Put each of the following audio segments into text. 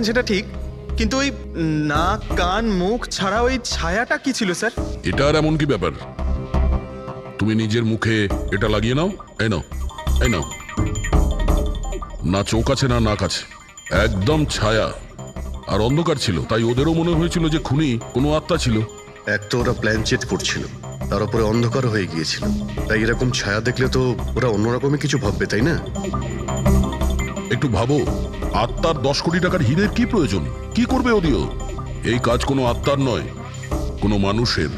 সেটা ঠিক, কিন্তু ওই নাক কান মুখ ছাড়া ওই ছায়াটা কি ছিল স্যার? এটা আর এমন কি ব্যাপার? তুমি নিজের মুখে এটা লাগিয়ে নাও। এই নাও, এই নাও। না চোখ আছে না নাক আছে, একদম ছায়া। আর অন্ধকার ছিল, তাই ওদেরও মনে হয়েছিল যে খুনি কোনো আত্মা ছিল। এক তো ওরা প্ল্যান চেট করছিল, তার উপরে অন্ধকার হয়ে গিয়েছিল, তাই এরকম ছায়া দেখলে তো ওরা অন্যরকমই কিছু ভাববে, তাই না? একটু ভাবো, আত্মার 10 কোটি টাকার হীরের কি প্রয়োজন? কি করবে ওদিও? এই কাজ কোনো আত্মার নয়, কোনো মানুষের।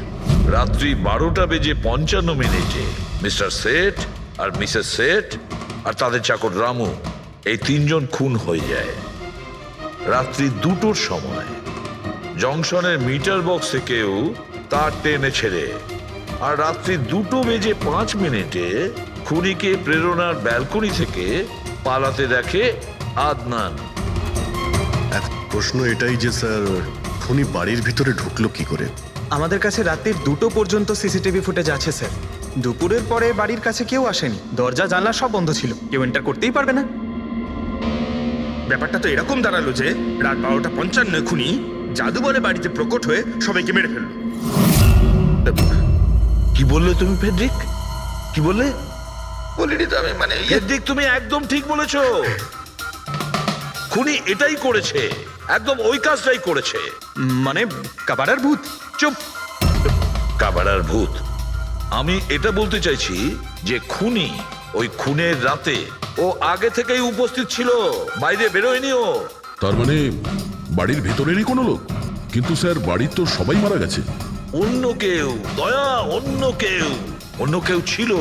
রাত্রি 12:55 মিস্টার সেঠ আর মিসেস সেঠ আর তাদের চাকর রামু, এই তিনজন খুন হয়ে যায় রাত্রি 2টোর সময়। জংশনের মিটার বক্সে কেউ তার টেনে ছেড়ে, আর রাত্রি 2:05 খুনিকে প্রেরণার ব্যালকনি থেকে পালাতে দেখে আদনান। এক প্রশ্ন এটাই যে স্যার, খুনি বাড়ির ভিতরে ঢুকলো কি করে? আমাদের কাছে রাত্রির 2টো পর্যন্ত সিসিটিভি ফুটেজ আছে স্যার। দুপুরের পরে বাড়ির কাছে কেউ আসেনি, দরজা জানলা সব বন্ধ ছিল, কেউ এন্টার করতেই পারবে না। ব্যাপারটা তো এরকম দাঁড়ালো যে রাত 12:55 খুনি জাদু বলে বাড়িতে প্রকট হয়ে সবাইকে মেরে ফেললো। কি বললে তুমি ফেডরিক? কি বললে? বলিনি তো আমি, মানে ফেডরিক, তুমি একদম ঠিক বলেছো। খুনি এটাই করেছে, একদম ওই কাজটাই করেছে। মানে কাবারার ভূত। চুপ! কাবারার ভূত? আমি এটা বলতে চাইছি যে খুনি ওই খুনের রাতে ও আগে থেকেই উপস্থিত ছিল, বাইরে বেরোয়নি ও। তার মানে বাড়ির ভেতরেরই কোনো লোক? কিন্তু স্যার, বাড়ির তো সবাই মারা গেছে। অন্য কেউ, দয়া, অন্য কেউ ছিল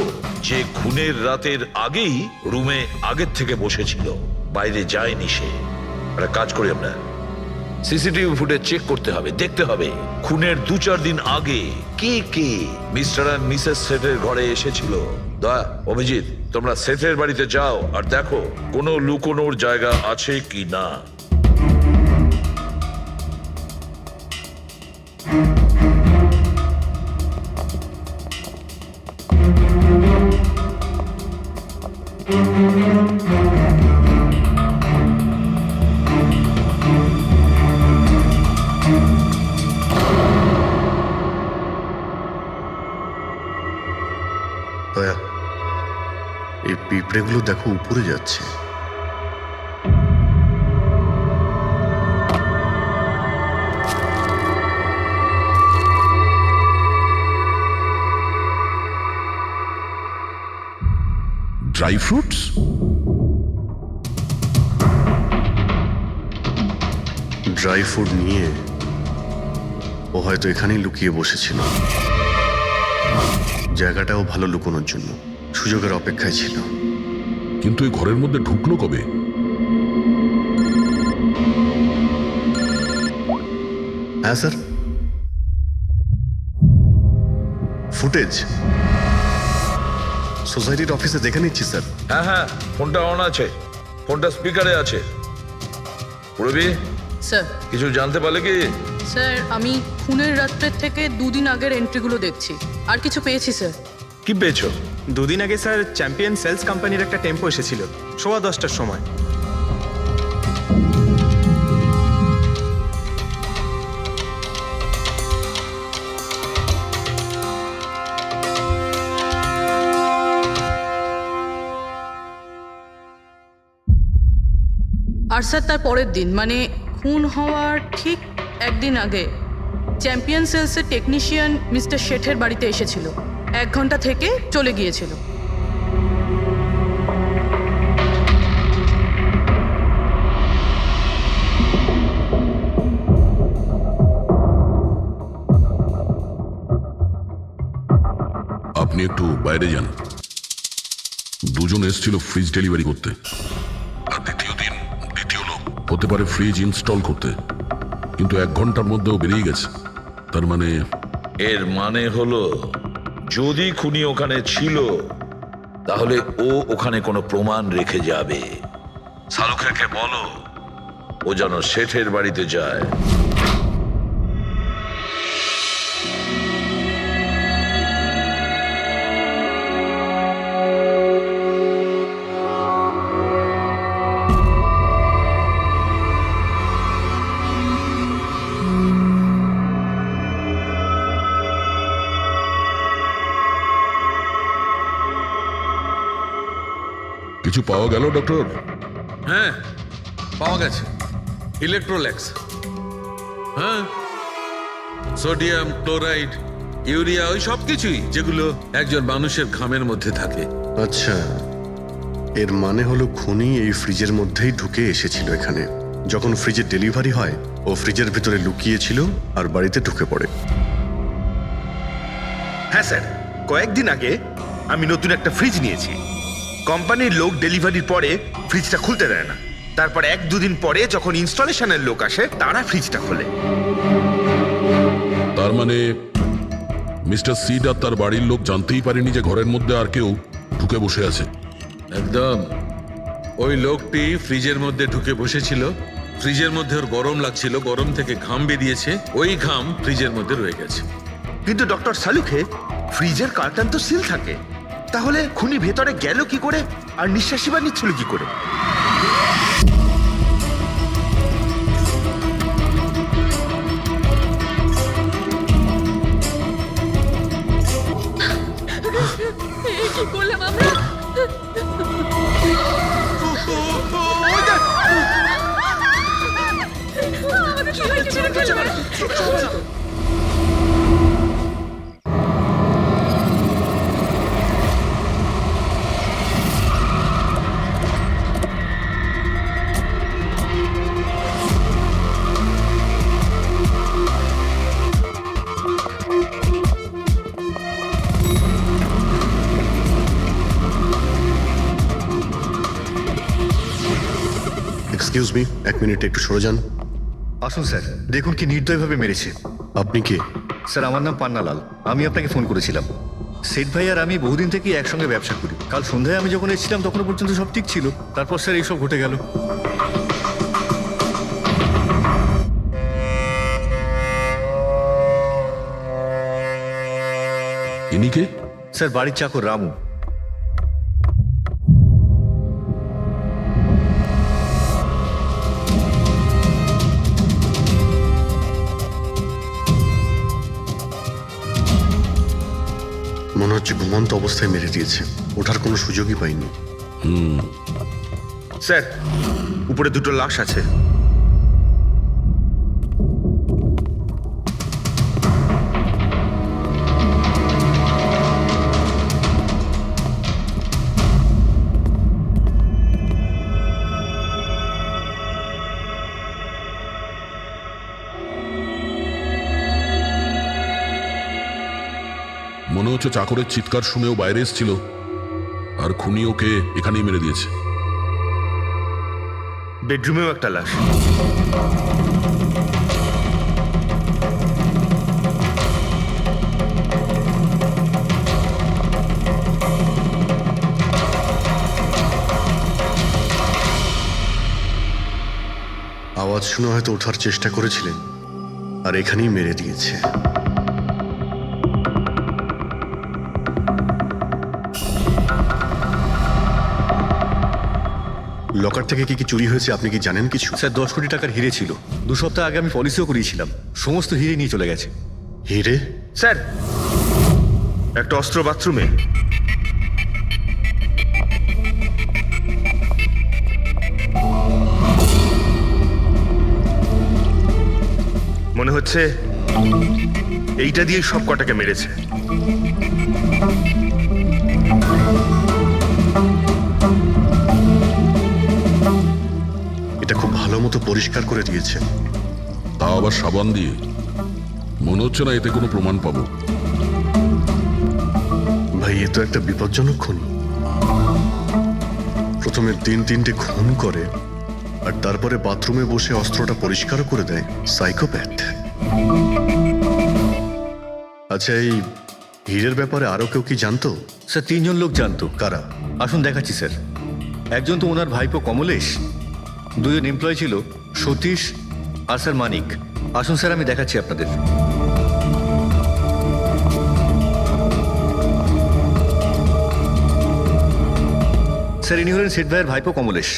যে খুনের রাতের আগেই রুমে আগের থেকে বসেছিল, বাইরে যায়নি সে। একটা কাজ করি আমরা, সিসিটিভি ফুটেজ চেক করতে হবে, দেখতে হবে খুনের 2-4 দিন আগে কে কে মিস্টার আর মিসেস সেঠের ঘরে এসেছিল। দয়া, অভিজিৎ, তোমরা সেঠের বাড়িতে যাও আর দেখো কোনো লুকোনোর জায়গা আছে কি না। দয়া, এই পিঁপড়েগুলো দেখো উপরে যাচ্ছে। Dry fruits? ড্রাই ফ্রুট নিয়ে ও হয়তো এখানেই লুকিয়ে বসেছিল। জায়গাটাও ভালো লুকোনোর জন্য, সুযোগের অপেক্ষায় ছিল। কিন্তু এই ঘরের মধ্যে ঢুকলো কবে? হ্যাঁ স্যার, ফুটেজ সোসাইটির অফিসে দেখে নিচ্ছি স্যার। হ্যাঁ হ্যাঁ, ফোনটা অন আছে, ফোনটা স্পিকারে আছে। পুরবি, স্যার কিছু জানতে পারলে কি? স্যার আমি খুনের রাত্রের থেকে 2 দিন আগের এন্ট্রিগুলো দেখছি, আর কিছু পেয়েছি স্যার। কি পেয়েছো? 2 দিন আগে স্যার চ্যাম্পিয়ন সেলস কোম্পানির একটা টেম্পো এসেছিল 10:15টার সময়। আর স্যার তার পরের দিন, মানে খুন হওয়ার ঠিক 1 দিন আগে, চ্যাম্পিয়ন সেলসের টেকনিশিয়ান মিস্টার শেঠের বাড়িতে এসেছিল, 1 ঘন্টা থেকে চলে গিয়েছিল। আপনি একটু বাইরে যান। দুজন এসেছিল ফ্রিজ ডেলিভারি করতে, আর দ্বিতীয় লোক হতে পারে ফ্রিজ ইনস্টল করতে, কিন্তু 1 ঘন্টার মধ্যেও বেরিয়ে গেছে। তার মানে এর মানে হলো যদি খুনি ওখানে ছিল তাহলে ও ওখানে কোনো প্রমাণ রেখে যাবে। শালুখাকে বলো ও যেন শেঠের বাড়িতে যায়। কিছু পাওয়া গেল ডক্টর? হ্যাঁ, পাওয়া গেছে ইলেকট্রোল্যাক্স। হ্যাঁ, সোডিয়াম ক্লোরাইড, ইউরিয়া, ওই সব কিছুই যেগুলো একজন মানুষের ঘামের মধ্যে থাকে। আচ্ছা, এর মানে হলো খুনি এই ফ্রিজের মধ্যেই ঢুকে এসেছিল এখানে। যখন ফ্রিজের ডেলিভারি হয় ও ফ্রিজের ভিতরে লুকিয়েছিল আর বাড়িতে ঢুকে পড়ে। হ্যাঁ স্যার, কয়েকদিন আগে আমি নতুন একটা ফ্রিজ নিয়েছি। কোম্পানির লোক ডেলিভারির পরে ফ্রিজটা খুলতে দেয় না। তারপর 1-2 দিন পরে যখন ইনস্টলেশনের লোক আসে তারা ফ্রিজটা খোলে। তার মানে মিস্টার সিড আর তার বাড়ির লোক জানতেই পারেনি যে ঘরের মধ্যে আর কেউ ঢুকে বসে আছে। একদম। ওই লোকটি ফ্রিজের মধ্যে ঢুকে বসেছিল, ফ্রিজের মধ্যে ওর গরম লাগছিল, গরম থেকে ঘাম বেরিয়েছে, ওই ঘাম ফ্রিজের মধ্যে রয়ে গেছে। কিন্তু ডক্টর সালুখে ফ্রিজের কার্টন তো সিল থাকে, তাহলে খুনি ভেতরে গেল কি করে আর নিঃশ্বাসই বা নিচ্ছিল কি করে? কি করলাম আমরা? আমাদের সবাইকে মেরে ফেলবে। এক্সকিউজ মি, 1 মিনিট একটু সরে যান। আসুন স্যার, দেখুন কি নির্দয়ভাবে মেরেছে। আপনি কে? স্যার, আমার নাম পান্নালাল। আমি আপনাকে ফোন করেছিলাম। সেট ভাই আর আমি বহুদিন থেকেই একসঙ্গে ব্যবসা করি। কাল সন্ধ্যায় আমি যখন এসেছিলাম তখনও পর্যন্ত সব ঠিক ছিল। তারপর স্যার এইসব ঘটে গেল। ইনি কে? স্যার, বাড়ির চাকর রামু। মনে হচ্ছে ঘুমন্ত অবস্থায় মেরে দিয়েছে, ওঠার কোনো সুযোগই পাইনি। স্যার, উপরে 2টো লাশ আছে। মনে হচ্ছে চাকরের চিৎকার শুনেও বাইরে এসেছিল আর খুনি ওকে এখানেই মেরে দিয়েছে। বেডরুমেও একটা লাশ। আওয়াজ শুনে হয়তো ওঠার চেষ্টা করেছিলেন আর এখানেই মেরে দিয়েছে। লকার থেকে কি কি চুরি হয়েছে আপনি কি জানেন কিছু? স্যার, 10 কোটি টাকার হিরে ছিল। 2 সপ্তাহ আগে আমি পলিসিও করিয়েছিলাম। সমস্ত হিরে নিয়ে চলে গেছে। হিরে? স্যার, একটা অস্ত্র বাথরুমে। মনে হচ্ছে এইটা দিয়ে সব কটাকে মেরেছে। এটা খুব ভালো মতো পরিষ্কার করে দিয়েছে। তা আবার সাবান দিয়ে। মনে হচ্ছে না এতে কোনো প্রমাণ পাবো। ভাই, এ তো একটা বিপজ্জনক খুনি। প্রথমে 3-3টে খুন করে আর তারপরে বাথরুমে বসে অস্ত্রটা পরিষ্কার করে দেয়। সাইকোপ্যাথ। আচ্ছা, এই হীরের ব্যাপারে আরো কেউ কি জানতো? স্যার, 3 জন লোক জানতো। কারা? আসুন দেখাচ্ছি স্যার। একজন তো ওনার ভাইপো কমলেশ, 2 জন এমপ্লয় ছিল, সতীশ আর স্যার মানিক। আসুন স্যার, আমি দেখাচ্ছি আপনাদের। স্যার, ইনি হলেন সেট ভাইয়ের ভাইপো কমলেশ।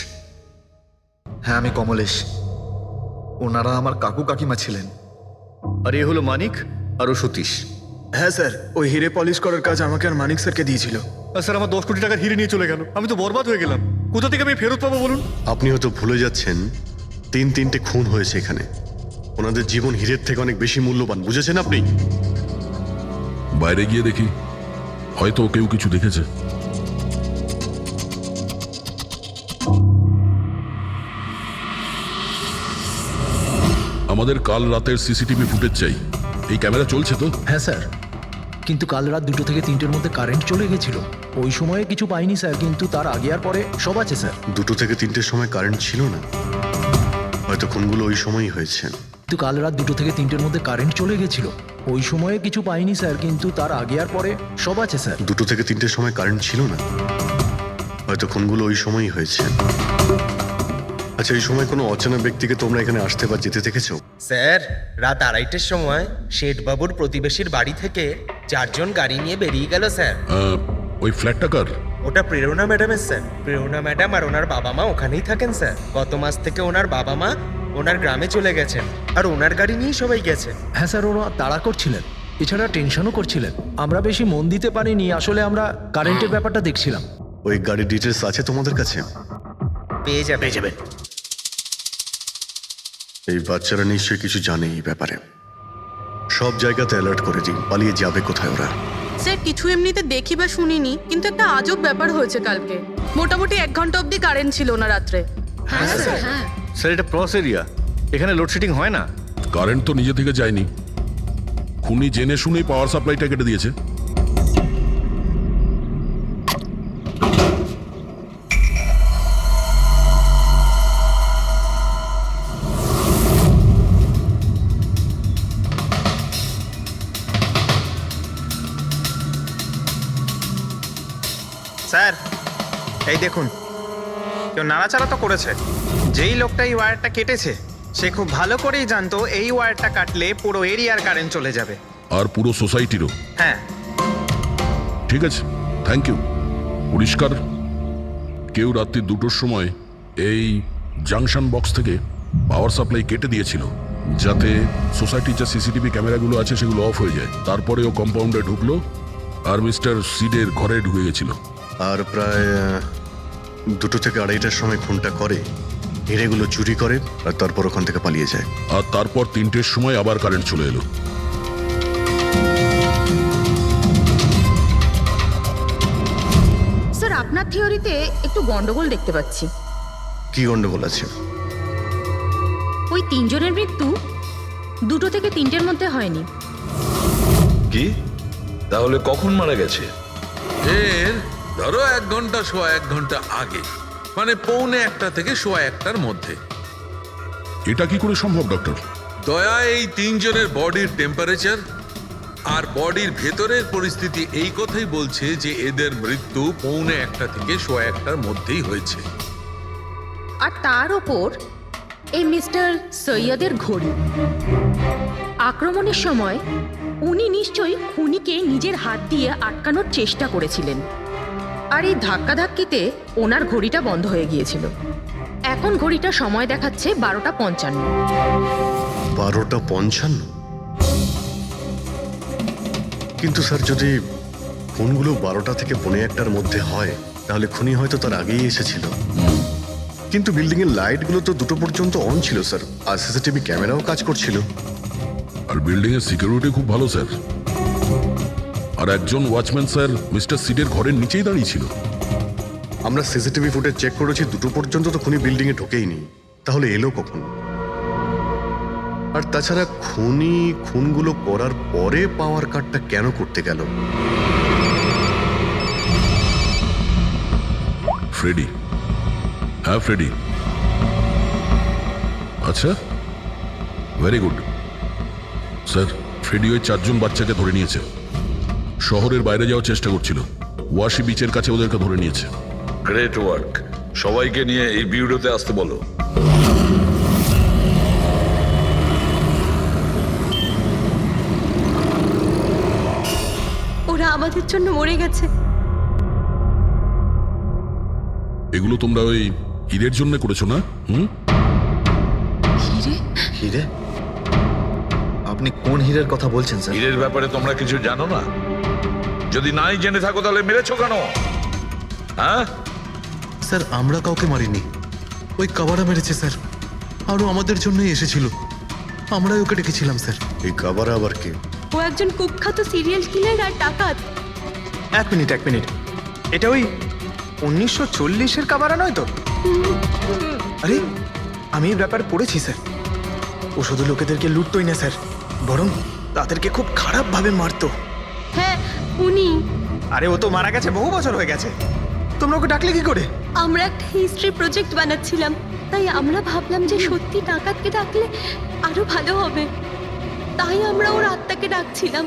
হ্যাঁ, আমি কমলেশ। ওনারা আমার কাকু কাকিমা ছিলেন। আর এ হলো মানিক আর ও সতীশ। হ্যাঁ স্যার, ওই হিরে পলিশ করার কাজ আমাকে আর মানিক স্যারকে দিয়েছিল। আর স্যার, আমার 10 কোটি টাকার হিরে নিয়ে চলে গেল। আমি তো বরবাদ হয়ে গেলাম। কোথা থেকে আমি ফেরত পাবো বলুন? আপনি হয়তো ভুলে যাচ্ছেন 3-3টে খুন হয়েছে এখানে। ওনাদের জীবন হীরের থেকে অনেক বেশি মূল্যবান, বুঝেছেন আপনি? বাইরে গিয়ে দেখি, হয়তো কেউ কিছু দেখেছে। আমাদের কাল রাতের সিসিটিভি ফুটেজ চাই। এই ক্যামেরা চলছে তো? হ্যাঁ স্যার, কিন্তু কাল রাত 2 থেকে 3টের মধ্যে কারেন্ট চলে গেছিল। ওই সময়ে কিছু পাইনি স্যার, কিন্তু তার আগে আর পরে সব আছে স্যার। 2 থেকে 3টের সময় কারেন্ট ছিল না, হয়তো খুনগুলো ওই সময়ই হয়েছে। কিন্তু কাল রাত 2 থেকে 3টের মধ্যে কারেন্ট চলে গেছিল। ওই সময়ে কিছু পাইনি স্যার, কিন্তু তার আগে আর পরে সব আছে স্যার। 2 থেকে 3টের সময় কারেন্ট ছিল না, হয়তো খুনগুলো ওই সময়ই হয়েছে। আচ্ছা, এই সময় কোনো অচেনা ব্যক্তিকে তোমরা এখানে আসতে বা যেতে দেখেছো? স্যার, রাত 2:30-টের সময় শেঠবাবুর প্রতিবেশীর বাড়ি থেকে 4 জন গাড়ি নিয়ে বেরিয়ে গেল স্যার। ওই ফ্ল্যাটটা কার? ওটা প্রেরণা ম্যাডামের স্যার। প্রেরণা ম্যাডাম আর ওনার বাবা মা ওখানেই থাকেন স্যার। গত মাস থেকে ওনার বাবা মা ওনার গ্রামে চলে গেছেন, আর ওনার গাড়ি নিয়েই সবাই গেছে। হ্যাঁ স্যার, ওরা তাড়া করছিলেন, এছাড়া টেনশনও করছিলেন। আমরা বেশি মন দিতে পারিনি, আসলে আমরা কারেন্টের ব্যাপারটা দেখছিলাম। ওই গাড়ির ডিটেলস আছে তোমাদের কাছে? পেয়ে যাবে। এই বাচ্চারা নিশ্চয়ই কিছু জানে এই ব্যাপারে। সব জায়গাতে অ্যালার্ট করে দিন, পালিয়ে যাবে কোথায় ওরা। স্যার, কিছু এমনিতে দেখি বা শুনিনি, কিন্তু একটা আজব ব্যাপার হয়েছে কালকে। মোটামুটি 1 ঘন্টা অবধি কারেন্ট ছিল না রাত্রে। হ্যাঁ স্যার, হ্যাঁ। স্যার, এটা ক্রস এরিয়া, এখানে লোডশেডিং হয় না। কারেন্ট তো নিজে থেকে যায়নি, খুনি জেনে শুনেই পাওয়ার সাপ্লাইটা কেটে দিয়েছে। স্যার, এই দেখুন, কেউ নাড়াচাড়া তো করেছে। যেই লোকটা এই ওয়্যারটা কেটেছে সে খুব ভালো করেই জানতো এই ওয়্যারটা কাটলে পুরো এরিয়ার কারেন্ট চলে যাবে। আর পুরো সোসাইটিরও। হ্যাঁ। ঠিক আছে, থ্যাংক ইউ। পরিষ্কার, কেউ রাত্রি 2টোর সময় এই জাংশন বক্স থেকে পাওয়ার সাপ্লাই কেটে দিয়েছিল, যাতে সোসাইটির যে সিসিটিভি ক্যামেরাগুলো আছে সেগুলো অফ হয়ে যায়। তারপরে ও কম্পাউন্ডে ঢুকলো আর মিস্টার সিডের ঘরে ঢুকে গেছিল। আর প্রায় 2 থেকে 2:30টার সময় খুনটা করে, হিরেগুলো চুরি করে আর তারপর ওখান থেকে পালিয়ে যায়। আর তারপর 3টের সময় আবার কারেন্ট চলে এলো। স্যার, আপনার থিওরিতে একটু গন্ডগোল দেখতে পাচ্ছি। কি গন্ডগোল আছে? ওই 3 জনের মৃত্যু 2 থেকে 3টের মধ্যে হয়নি। কি? তাহলে কখন মারা গেছে? এর ধরো 1 ঘন্টা, সোয়া 1 ঘন্টা আগে, মানে 1:45 থেকে সোয়া 1টার মধ্যে। এটা কি করে সম্ভব ডক্টর? দয়া, এই 3 জনের বডির টেম্পারেচার আর বডির ভেতরের পরিস্থিতি এই কথাই বলছে যে এদের মৃত্যু 1:45 থেকে সোয়া 1টার মধ্যেই হয়েছে। আর তার ওপর এই মিস্টার সৈয়দের ঘড়ি। আক্রমণের সময় উনি নিশ্চয়ই খুনিকে নিজের হাত দিয়ে আটকানোর চেষ্টা করেছিলেন, আর এই ধাক্কাধাক্কিতে ওনার ঘড়িটা বন্ধ হয়ে গিয়েছিল। এখন ঘড়িটা সময় দেখাচ্ছে 12:55। 12:55? কিন্তু স্যার, যদি খুনগুলো 12টা থেকে 1:45টার মধ্যে হয়, তাহলে খুনি হয়তো তার আগেই এসেছিল। কিন্তু বিল্ডিং এর লাইটগুলো তো 2টো পর্যন্ত অন ছিল স্যার, আর সিসিটিভি ক্যামেরাও কাজ করছিল। আর বিল্ডিং এর সিকিউরিটি খুব ভালো স্যার। আর একজন ওয়াচম্যান স্যার মিস্টার সিডের ঘরের নিচেই দাঁড়িয়ে ছিল। আমরা সিসিটিভি ফুটেজ চেক করেছি, 2টো পর্যন্ত তো খুনি বিল্ডিং এ ঢোকেইনি। তাহলে এলো কখন? আর তাছাড়া খুনি খুনগুলো করার পরে পাওয়ার কাটটা কেন করতে গেল? ফ্রেডি। হ্যাঁ, ফ্রেডি। আচ্ছা, ভেরি গুড স্যার। ফ্রেডি ওই 4 জন বাচ্চাকে ধরে নিয়েছে। শহরের বাইরে যাওয়ার চেষ্টা করছিল, ওয়াশি বিচের কাছে ওদেরকে ধরে নিয়েছে। Great work. সবাইকে নিয়ে এই বিউরোতে আসতে বলো। ওরা আমাদের জন্য মরে গেছে। এগুলো তোমরা ওই হীরের জন্য করেছো না? হিরে? আপনি কোন হীরের কথা বলছেন স্যার? হীরের ব্যাপারে তোমরা কিছু জানো না? যদি নাই জেনে থাকো তাহলে মেরেছো কেন? হ্যাঁ স্যার আমরা কাউকে মারিনি, ওই কাবারা মেরেছে স্যার, আরও আমাদের জন্যই এসেছিল, আমরাই ওকে ডেকেছিলাম স্যার। এই কাবারা আবার কে? ও একজন কুখ্যাত সিরিয়াল কিলার আর ডাকাত। এক মিনিট, এটা ওই 1940-এর কাবারা নয় তো? আরে আমি এই ব্যাপারে পড়েছি স্যার। ও শুধু লোকেদেরকে লুটতোই না স্যার, বরং তাদেরকে খুব খারাপভাবে মারতো। হ্যাঁ উনি। আরে ও তো মারা গেছে, বহু বছর হয়ে গেছে, তোমরা ওকে ডাকলে কি করে? আমরা একটা হিস্ট্রি প্রজেক্ট বানাচ্ছিলাম, তাই আমরা ভাবলাম যে সত্যি ডাকাতকে ডাকলে আরো ভালো হবে, তাই আমরা ওর আত্মাকে ডাকছিলাম,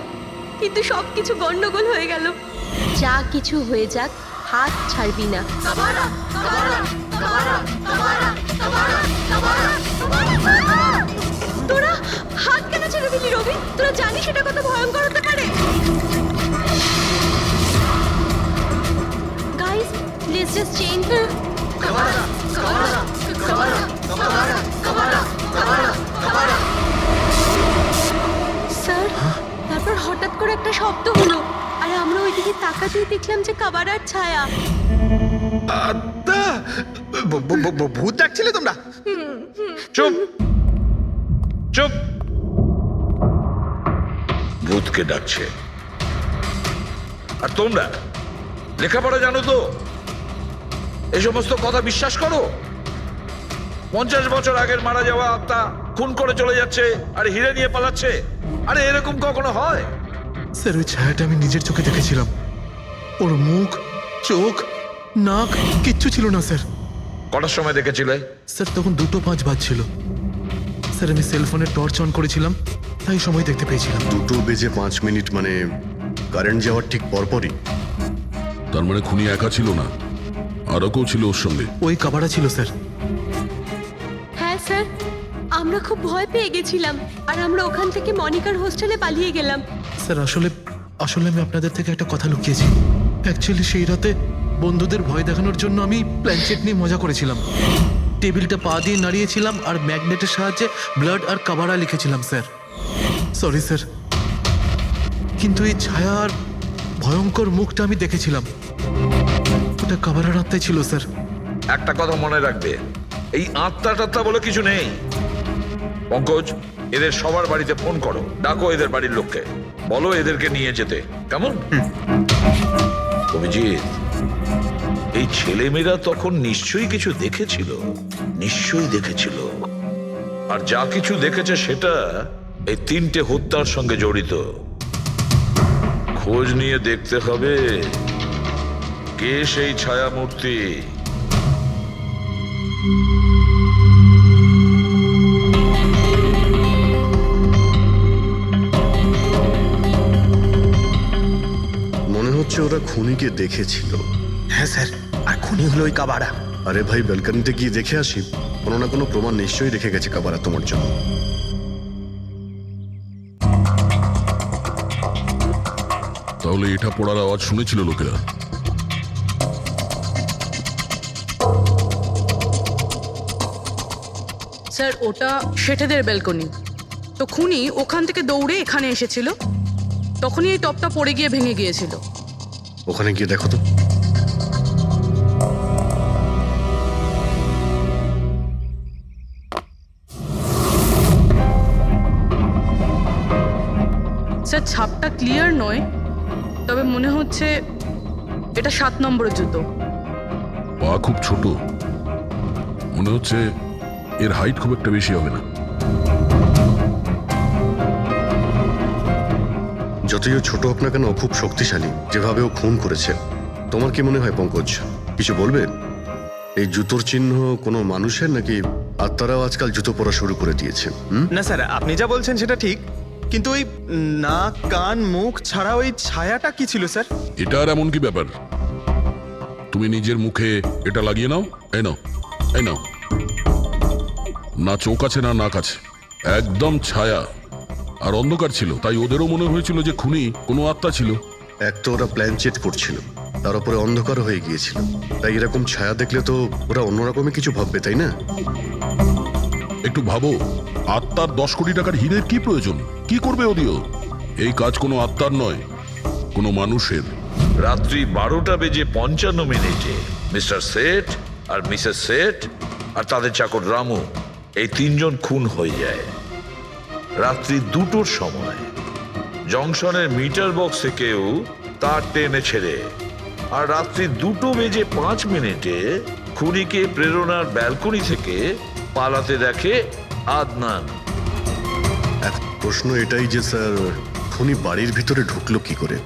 কিন্তু সবকিছু গন্ডগোল হয়ে গেল। যা কিছু হয়ে যাক, হাত ছাড়বি না। তোরা হাত কেন ছেড়ে দিলি রবি? তোরা জানিস এটা কত ভয়ঙ্কর হতে পারে? Guys, let's just change. Sir, তারপর হঠাৎ করে একটা শব্দ হলো, আর আমরা ওইদিকে তাকাতেই দেখলাম যে কাবারার ছায়া। ভূত ডাকছিলে তোমরা? চুপ চুপ, ভূতকে ডাকছে। আর তোমরা লেখাপড়া জানো তো? এই সমস্ত কথা বিশ্বাস করো? 50 বছর আগের মারা যাওয়া আত্মা খুন করে চলে যাচ্ছে আর হিরে নিয়ে পালাচ্ছে? আরে এরকম কখনো হয়? স্যার ওই ছায়াটা আমি নিজের চোখে দেখেছিলাম, ওর মুখ, চোখ, নাক কিচ্ছু ছিল না স্যার। কটার সময় দেখেছিলে? স্যার তখন 2:05 বাজছিল স্যার, আমি সেলফোনে টর্চ অন করেছিলাম, তাই সময় দেখতে পেয়েছিলাম। 2:05 মানে কারেন্ট যাওয়ার ঠিক পরপরই। তার মানে খুনি একা ছিল না, আরও কেউ ছিল ওর সঙ্গে। ওই কাবারা ছিল স্যার। হ্যাঁ স্যার, আমরা খুব ভয় পেয়ে গেছিলাম, আর আমরা ওখান থেকে মনিকার হোস্টেলে পালিয়ে গেলাম। স্যার আসলে আমি আপনাদের থেকে একটা কথা লুকিয়েছি। অ্যাকচুয়ালি সেই রাতে বন্ধুদের ভয় দেখানোর জন্য আমি প্ল্যানচেট নিয়ে মজা করেছিলাম, টেবিলটা পা দিয়ে নাড়িয়েছিলাম আর ম্যাগনেটের সাহায্যে ব্লাড আর কাবারা লিখেছিলাম স্যার। সরি স্যার, কিন্তু এই ছায়া আর ভয়ঙ্কর মুখটা আমি দেখেছিলাম, ওটা কাবারার আত্মাই ছিল স্যার। একটা কথা মনে রাখবে, এই আত্মা টাত্মা বলে কিছু নেই। পঙ্কজ, এদের সবার বাড়িতে ফোন করো, ডাকো এদের বাড়ির লোককে, বলো এদেরকে নিয়ে যেতে, কেমন? অভিজিৎ, এই ছেলেমেয়েরা তখন নিশ্চয়ই কিছু দেখেছিল, নিশ্চয়ই দেখেছিল, আর যা কিছু দেখেছে সেটা এই 3টে হত্যার সঙ্গে জড়িত। খোঁজ নিয়ে দেখতে হবে কে সেই ছায়ামূর্তি। মনে হচ্ছে ওরা খুনিকে দেখেছিল। হ্যাঁ স্যার, আর খুনি হলো ওই কাবারা। আরে ভাই, ব্যালকনিতে গিয়ে দেখে আসি, কোনো না কোনো প্রমাণ নিশ্চয়ই রেখে গেছে কাবারা তোমার জন্য। তাহলে এটা পড়ার আওয়াজ শুনেছিল লোকেরা? স্যার ওটা শেঠেদের ব্যালকনি, তো খুনি ওখান থেকে দৌড়ে এখানে এসেছিল, তখনই এই টপটা পড়ে গিয়ে ভেঙে গিয়েছিল। ওখানে গিয়ে দেখো তো। স্যার ছাপটা ক্লিয়ার নয়, তবে মনে হচ্ছে এটা 7 নম্বরের জুতো। পা খুব ছোট, মনে হচ্ছে এর হাইট খুব একটা বেশি হবে না। যতই ও ছোট হোক না কেন, ও খুব শক্তিশালী, যেভাবে ও খুন করেছে। তোমার কি মনে হয় পঙ্কজ, কিছু বলবে? এই জুতোর চিহ্ন কোনো মানুষের, নাকি আত্মারাও আজকাল জুতো পরা শুরু করে দিয়েছে? না স্যার, আপনি যা বলছেন সেটা ঠিক, কিন্তু ওই নাক, কান, মুখ ছাড়া ওই ছায়াটা কি ছিল স্যার? এটা আর এমন কি ব্যাপার? তুমি নিজের মুখে এটা লাগিয়ে নাও, এই নাও, এই নাও। না চোখ আছে না নাক আছে, একদম ছায়া, আর অন্ধকার ছিল, তাই ওদেরও মনে হয়েছিল যে খুনি কোনো আত্মা ছিল। এক তো ওরা প্ল্যানচেট করছিল, তার উপরে অন্ধকার হয়ে গিয়েছিল, তাই এরকম ছায়া দেখলে তো ওরা অন্যরকমই কিছু ভাববে, তাই না? একটু ভাবো, আত্মার 10 কোটি টাকার হীরের কি প্রয়োজন? কি করবে ওদিও? এই কাজ কোনো আত্মার নয়, কোনো মানুষের। রাত্রি 12:55 মিনিটে মিস্টার সেঠ আর মিসেস সেঠ আর তাদের চাকর রামু, এই তিনজন খুন হয়ে যায় রাত্রি 2টোর সময়। জংশনের মিটার বক্সে কেউ তার টেনে ছেড়ে, আর রাত্রি 2:05 খুনিকে প্রেরণার ব্যালকনি থেকে পালাতে দেখে আদনান। এখন প্রশ্ন এটাই যে স্যার খুনি বাড়ির ভিতরে ঢুকলো কি করে?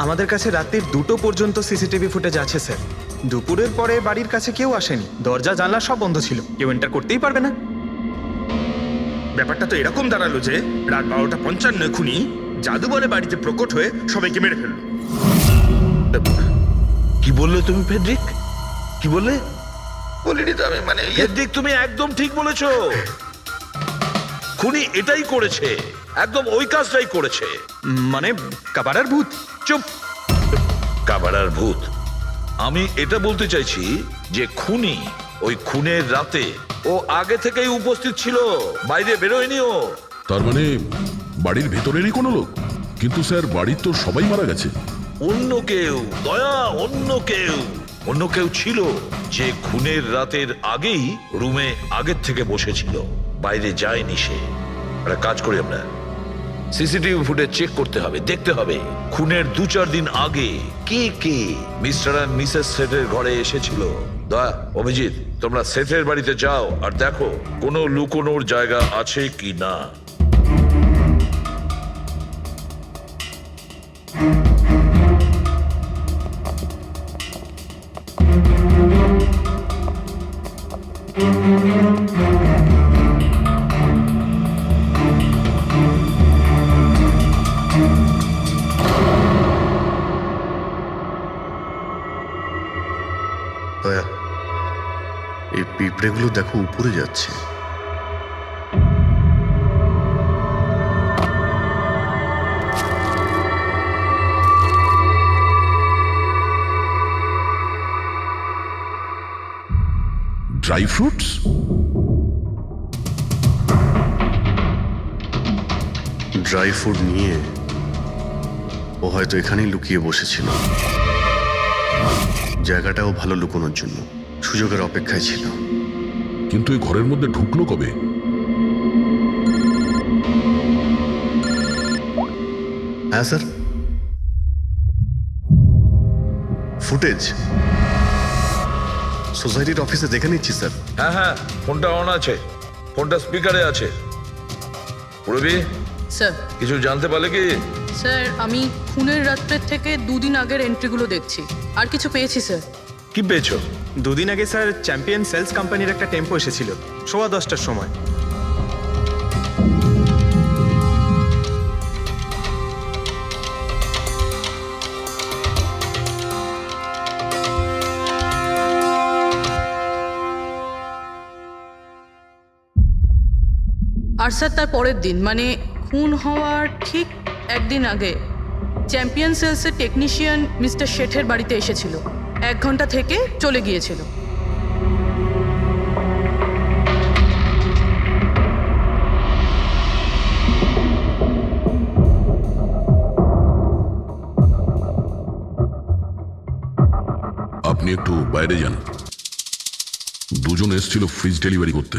আমাদের কাছে রাত্রির 2টো পর্যন্ত সিসিটিভি ফুটেজ আছে স্যার। দুপুরের পরে বাড়ির কাছে কেউ আসেনি, দরজা জানলা সব বন্ধ ছিল, কেউ এন্টার করতেই পারবে না। ব্যাপারটা তো এরকম দাঁড়ালো যে রাত 12:55 খুনি জাদু বলে বাড়িতে প্রকট হয়ে সবাইকে মেরে ফেললো। কি বললে তুমি ফেডরিক? কি বললে? বলিনি তো আমি, মানে ফেডরিক, তুমি একদম ঠিক বলেছো। খুনি এটাই করেছে, একদম ওই কাজটাই করেছে। মানে কাবারার ভূত। চুপ! কাবারার ভূত? আমি এটা বলতে চাইছি যে খুনি ওই খুনের রাতে ও আগে থেকেই উপস্থিত ছিল, বাইরে বেরোয়নি ও। তার মানে বাড়ির ভেতরেরই কোনো লোক? কিন্তু স্যার বাড়ির তো সবাই মারা গেছে। অন্য কেউ, দয়া, অন্য কেউ ছিল যে খুনের রাতের আগেই রুমে আগের থেকে বসেছিল, বাইরে যায়নি সে। একটা কাজ করি আমরা, সিসিটিভি ফুটেজ চেক করতে হবে, দেখতে হবে খুনের 2-4 দিন আগে কে কে মিস্টার অ্যান্ড মিসেস সেঠের ঘরে এসেছিল। দয়া, অভিজিৎ, তোমরা সেঠের বাড়িতে যাও আর দেখো কোনো লুকোনোর জায়গা আছে কি না। দয়া, এই পিঁপড়েগুলো দেখো উপরে যাচ্ছে। Dry fruits? ড্রাই ফ্রুট নিয়ে ও হয়তো এখানেই লুকিয়ে বসেছিল। জায়গাটাও ভালো লুকোনোর জন্য সুযোগের অপেক্ষায় ছিল। কিন্তু এই ঘরের মধ্যে ঢুকলো কবে? হ্যাঁ স্যার, ফুটেজ সোসাইটির অফিসে দেখে নিচ্ছি স্যার। হ্যাঁ হ্যাঁ, ফোনটা অন আছে, ফোনটা স্পিকারে আছে। পুরবি, স্যার। কিছু জানতে পারলে কি? স্যার, আমি খুনের রাত্রের থেকে 2 দিন আগের এন্ট্রিগুলো দেখছি, আর কিছু পেয়েছি স্যার। কি পেয়েছো? 2 দিন আগে স্যার চ্যাম্পিয়ন সেলস কোম্পানির একটা টেম্পো এসেছিল 10:15টার সময়। আর স্যার তার পরের দিন, মানে খুন হওয়ার ঠিক 1 দিন আগে চ্যাম্পিয়ন সেলসের টেকনিশিয়ান মিস্টার শেঠের বাড়িতে এসেছিল, 1 ঘন্টা থেকে চলে গিয়েছিল। আপনি একটু বাইরে যান। দুজন এসেছিল ফ্রিজ ডেলিভারি করতে,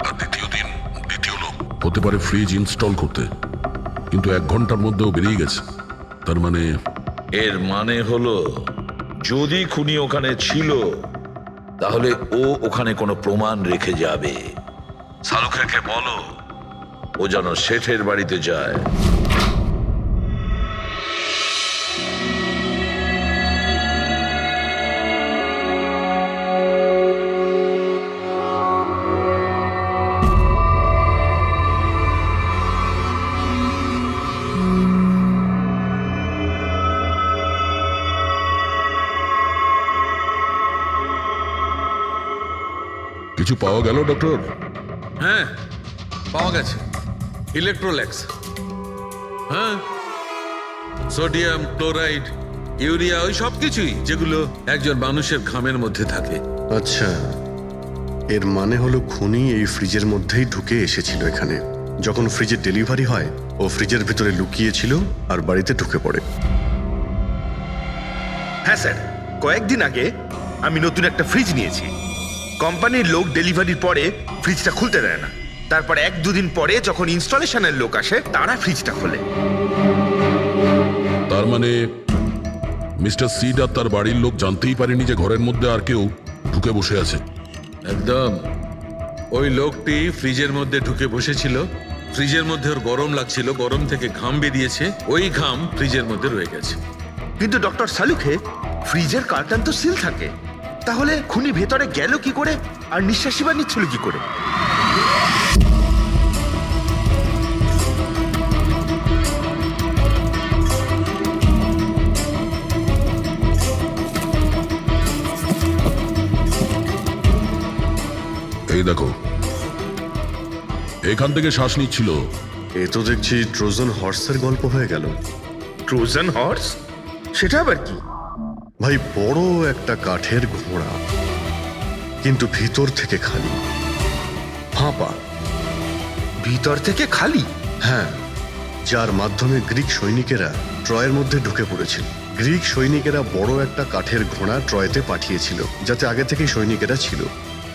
আর দ্বিতীয় দিন দ্বিতীয় লোক হতে পারে ফ্রিজ ইনস্টল করতে, কিন্তু 1 ঘন্টার মধ্যেও বেরিয়ে গেছে। তার মানে এর মানে হলো যদি খুনি ওখানে ছিল তাহলে ও ওখানে কোনো প্রমাণ রেখে যাবে। শালুখেরকে বলো ও যেন শেঠের বাড়িতে যায়। কিছু পাওয়া গেল ডক্টর? হ্যাঁ, পাওয়া গেছে ইলেকট্রোল্যাক্স। হ্যাঁ, সোডিয়াম ক্লোরাইড, ইউরিয়া, ওই সব কিছুই যেগুলো একজন মানুষের ঘামের মধ্যে থাকে। আচ্ছা, এর মানে হলো খুনি এই ফ্রিজের মধ্যেই ঢুকে এসেছিল এখানে। যখন ফ্রিজের ডেলিভারি হয় ও ফ্রিজের ভিতরে লুকিয়েছিল আর বাড়িতে ঢুকে পড়ে। হ্যাঁ স্যার, কয়েকদিন আগে আমি নতুন একটা ফ্রিজ নিয়েছি। কোম্পানির লোক ডেলিভারির পরে ফ্রিজটা খুলতে দেয় না। তারপর 1-2 দিন পরে যখন ইনস্টলেশনের লোক আসে তারা ফ্রিজটা খোলে। তার মানে মিস্টার সিড আর তার বাড়ির লোক জানতেই পারেনি যে ঘরের মধ্যে আর কেউ ঢুকে বসে আছে। একদম। ওই লোকটি ফ্রিজের মধ্যে ঢুকে বসেছিল, ফ্রিজের মধ্যে ওর গরম লাগছিল, গরম থেকে ঘাম বেরিয়েছে, ওই ঘাম ফ্রিজের মধ্যে রয়ে গেছে। কিন্তু ডক্টর সালুখে ফ্রিজের কার্টন তো সিল থাকে, তাহলে খুনি ভেতরে গেল কি করে আর নিঃশ্বাসই বা নিচ্ছিল কি করে? এই দেখো, এখান থেকে শ্বাস নিচ্ছিল। এ তো দেখছি ট্রোজান হর্সের গল্প হয়ে গেল। Trojan horse? সেটা আবার কি? ভাই, বড় একটা কাঠের ঘোড়া, কিন্তু ভিতর থেকে খালি, ফাঁপা। ভিতর থেকে খালি? হ্যাঁ, যার মাধ্যমে গ্রিক সৈনিকেরা ট্রয়ের মধ্যে ঢুকে পড়েছিল। গ্রিক সৈনিকেরা বড় একটা কাঠের ঘোড়া ট্রয়েতে পাঠিয়েছিল, যাতে আগে থেকেই সৈনিকেরা ছিল।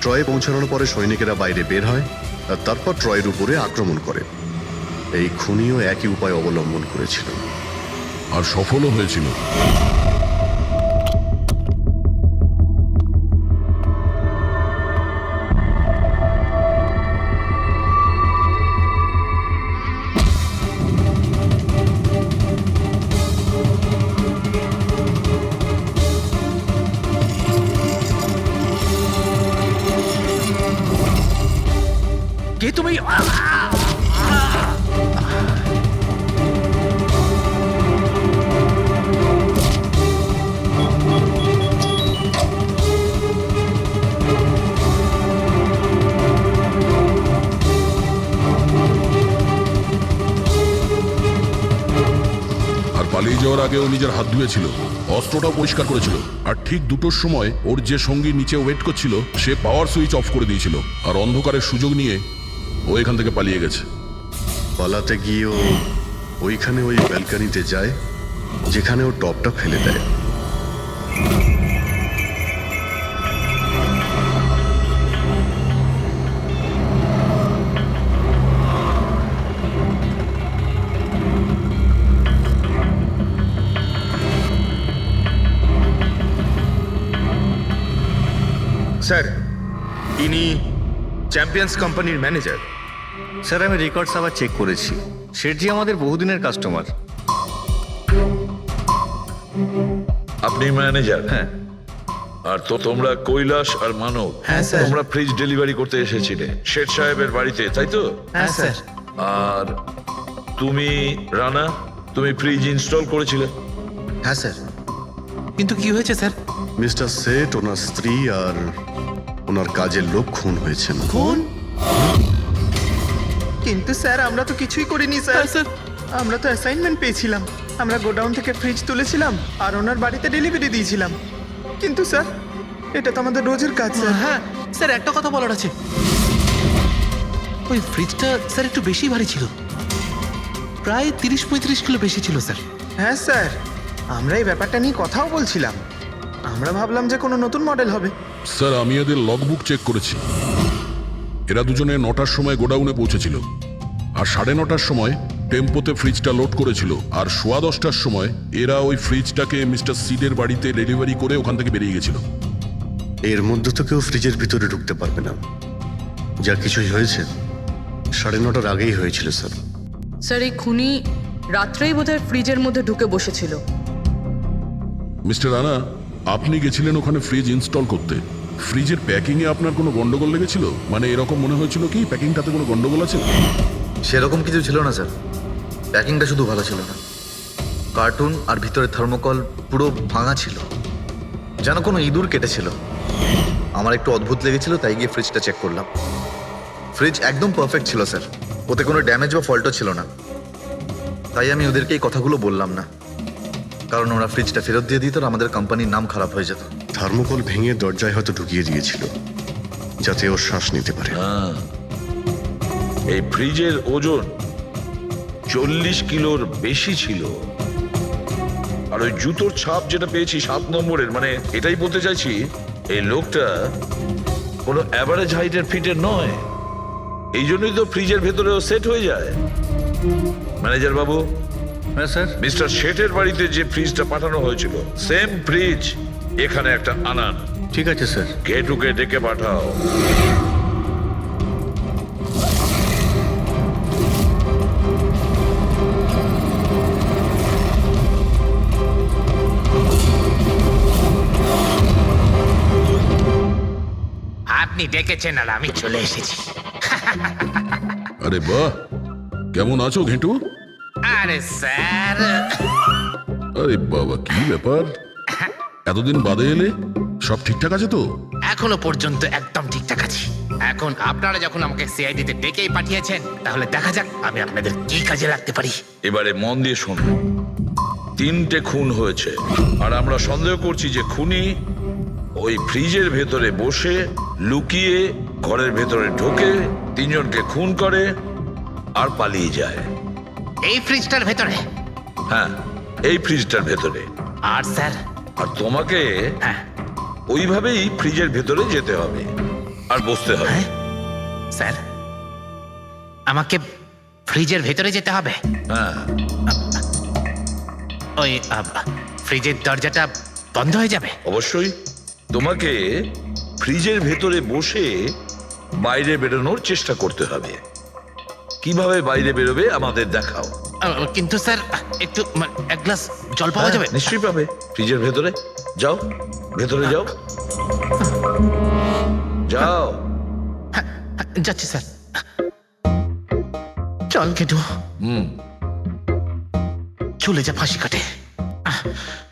ট্রয়ে পৌঁছানোর পরে সৈনিকেরা বাইরে বের হয় আর তারপর ট্রয়ের উপরে আক্রমণ করে। এই খুনিও একই উপায় অবলম্বন করেছিল আর সফলও হয়েছিল। কে তুমি? আর পালিয়ে যাওয়ার আগে ও নিজের হাত ধুয়েছিল, অস্ত্রটাও পরিষ্কার করেছিল। আর ঠিক 2টোর সময় ওর যে সঙ্গী নিচে ওয়েট করছিল সে পাওয়ার সুইচ অফ করে দিয়েছিল, আর অন্ধকারের সুযোগ নিয়ে ও এখান থেকে পালিয়ে গেছে। পালাতে গিয়ে ও ওইখানে ওই ব্যালকানিতে যায় যেখানে ও টপটা ফেলে দেয়। স্যার, ইনি চ্যাম্পিয়ন্স কোম্পানির ম্যানেজার। স্যার, আমি রেকর্ডস আবার চেক করেছি। শেঠজি আমাদের বহুদিনের কাস্টমার। আপনি ম্যানেজার? হ্যাঁ। আর তো তোমরা কৈলাস আর মানব, হ্যাঁ, স্যার। তোমরা ফ্রিজ ডেলিভারি করতে এসেছিলে শেঠ সাহেবের বাড়িতে, তাই তো? হ্যাঁ স্যার। আর তুমি রানা, তুমি ফ্রিজ ইনস্টল করেছিলে? হ্যাঁ স্যার। কিন্তু কি হয়েছে স্যার? মিস্টার সেট, ওনার স্ত্রী আর ওনার কাজের লোক খুন হয়েছেন। খুন? কিন্তু স্যার আমরা তো কিছুই করিনি স্যার। স্যার আমরা তো অ্যাসাইনমেন্ট পেয়েছিলাম, আমরা গোডাউন থেকে ফ্রিজ তুলেছিলাম আর ওনার বাড়িতে ডেলিভারি দিয়েছিলাম। কিন্তু স্যার, এটা তো আমাদের রোজের কাজ স্যার। হ্যাঁ স্যার, একটা কথা বলার আছে। ওই ফ্রিজটা স্যার একটু বেশি ভারী ছিল, প্রায় 30-35 কিলো বেশি ছিল স্যার। হ্যাঁ স্যার, আমরা এই ব্যাপারটা নিয়ে কথাও বলছিলাম। আমরা ভাবলাম যে কোনো নতুন মডেল হবে। স্যার, আমি এদের লগবুক চেক করেছি। এরা দুজনে 9টার সময় গোডাউনে পৌঁছেছিল, আর 9:30টার সময় টেম্পোতে ফ্রিজটা লোড করেছিল, আর 10:15টার সময় এরা ওই ফ্রিজটাকে মিস্টার সিডের বাড়িতে ডেলিভারি করে ওখান থেকে বেরিয়ে গেছিল। এর মধ্যে তো কেউ ফ্রিজের ভিতরে ঢুকতে পারবে না। যা কিছুই হয়েছে 9:30টার আগেই হয়েছিল স্যার। স্যার, এই খুনি রাত্রেই বোধহয় ফ্রিজের মধ্যে ঢুকে বসেছিল। মিস্টার রানা, আপনি গেছিলেন ওখানে ফ্রিজ ইনস্টল করতে। ফ্রিজের প্যাকিংয়ে আপনার কোনো গন্ডগোল লেগেছিল? মানে এরকম মনে হয়েছিল কি প্যাকিংটাতে কোনো গন্ডগোল আছে? সেরকম কিছু ছিল না স্যার। প্যাকিংটা শুধু ভালো ছিল না, কার্টুন আর ভিতরে থার্মোকল পুরো ভাঙা ছিল, যেন কোনো ইঁদুর কেটেছিল। আমার একটু অদ্ভুত লেগেছিল, তাই গিয়ে ফ্রিজটা চেক করলাম। ফ্রিজ একদম পারফেক্ট ছিল স্যার, ওতে কোনো ড্যামেজ বা ফল্টও ছিল না। তাই আমি ওদেরকে এই কথাগুলো বললাম না, কারণ ওরা ফ্রিজটা ফেরত দিয়ে দিত আর আমাদের কোম্পানির নাম খারাপ হয়ে যেত। থার্মোকল ভেঙে দরজায় হয়তো ঢুকিয়ে দিয়েছিল যাতে ও শ্বাস নিতে পারে। এই ফ্রিজের ওজন 40 কিলোর বেশি ছিল। আর ওই জুতোর ছাপ যেটা পেয়েছি 7 নম্বরের, মানে এটাই বলতে চাইছি এই লোকটা কোনো অ্যাভারেজ হাইটের ফিটের নয়, এই জন্যই তো ফ্রিজের ভেতরেও সেট হয়ে যায়। ম্যানেজার বাবু, হ্যাঁ স্যার। মিস্টার শেঠের বাড়িতে যে ফ্রিজটা পাঠানো হয়েছিল সেম ফ্রিজ এখানে একটা আনান। ঠিক আছে স্যার। ঘেটুকে ডেকে পাঠাও। আপনি ডেকেছেন আর আমি চলে এসেছি। আরে বাহ, কেমন আছো ঘেটু? আরে স্যার, আরে বাবা, কি ব্যাপার, এতদিন বাদে এলে? সব ঠিকঠাক আছে তো? এখনো পর্যন্ত একদম ঠিকঠাক আছি। এখন আপনারা যখন আমাকে সিআইডিতে ডেকেই পাঠিয়েছেন, তাহলে দেখা যাক আমি আপনাদের কি কাজে লাগতে পারি। এবারে মন দিয়ে শুনুন। 3টে খুন হয়েছে, আর আমরা সন্দেহ করছি যে খুনি ওই ফ্রিজের ভেতরে বসে লুকিয়ে ঘরের ভেতরে ঢোকে, 3 জনকে খুন করে আর পালিয়ে যায়। এই ফ্রিজটার ভেতরে? হ্যাঁ, এই ফ্রিজটার ভেতরে। আর স্যার? আর তোমাকে হ্যাঁ ওইভাবেই ফ্রিজের ভেতরে যেতে হবে আর বসতে হবে। স্যার, আমাকে ফ্রিজের ভেতরে যেতে হবে? হ্যাঁ, ওই ফ্রিজের দরজাটা বন্ধ হয়ে যাবে? অবশ্যই। তোমাকে ফ্রিজের ভেতরে বসে বাইরে বেরোনোর চেষ্টা করতে হবে। কিভাবে বাইরে বেরোবে আমাদের দেখাও। কিন্তু স্যার, একটু এক গ্লাস জল পাওয়া যাবে? নিশ্চয়ই পাবে। ফ্রিজের ভেতরে যাও, ভেতরে যাও, যাও। যাচ্ছি স্যার। চল কেটু, চলে যা ফাঁসি কাটে।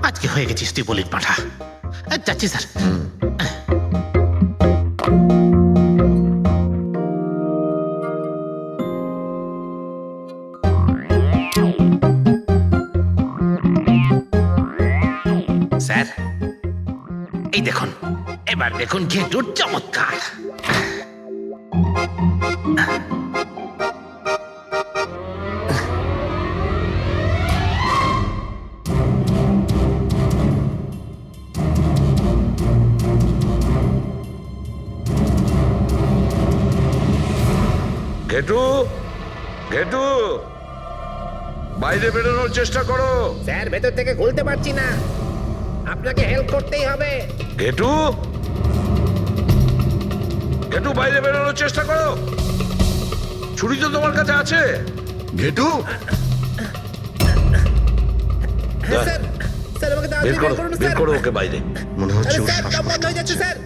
আজকে হয়ে গেছিস তুই বলির পাঠা। যাচ্ছি স্যার। স্যার, এই দেখুন, এবার দেখুন ঘেটুর চমৎকার। ঘেটু, ঘেটু, বাইরে বেরোনোর চেষ্টা করো। স্যার, ভেতর থেকে খুলতে পারছি না, আপনাকে হেল্প করতেই হবে। ঘেটু, ঘেটু, বাইরে বেরোনোর চেষ্টা করো। ছুরি তো তোমার কাছে আছে। ঘেটু, স্যার, স্যার আমাকে বের করো, বের করো ওকে বাইরে। মনে হচ্ছে ওর স্যার, শ্বাসকষ্ট দম বন্ধ হয়ে যাচ্ছে স্যার।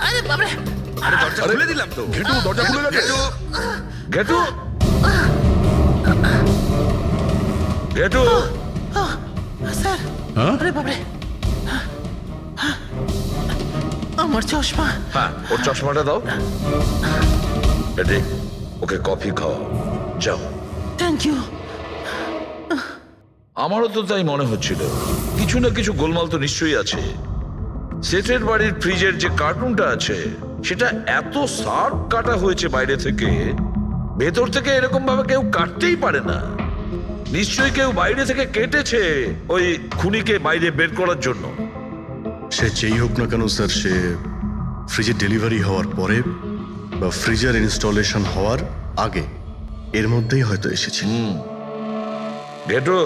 আরে বাবারে, দরজা খুলে দিলাম তো। ঘেটু, দরজা খুলে গেছে। ঘেটু, ঘেটু, স্যার, আরে বাবারে, আমার চশমা। হ্যাঁ, ওর চশমাটা দাও। এটি ওকে কফি খাওয়াও, যাও। Thank you. আমারও তো তাই মনে হচ্ছিল, কিছু না কিছু গোলমাল তো নিশ্চয়ই আছে। সেটের বাড়ির ফ্রিজের যে কার্টুনটা আছে, সেটা এত শার্প কাটা হয়েছে বাইরে থেকে, ভেতর থেকে এরকম ভাবে কেউ কাটতেই পারে না। নিশ্চয়ই কেউ বাইরে থেকে কেটেছে ওই খুনিকে বাইরে বের করার জন্য। সে যেই হোক না কেন স্যার, সে ফ্রিজের ডেলিভারি হওয়ার পরে বা ফ্রিজার ইনস্টলেশন হওয়ার আগে এর মধ্যেই হয়তো এসেছে। ঘেটু,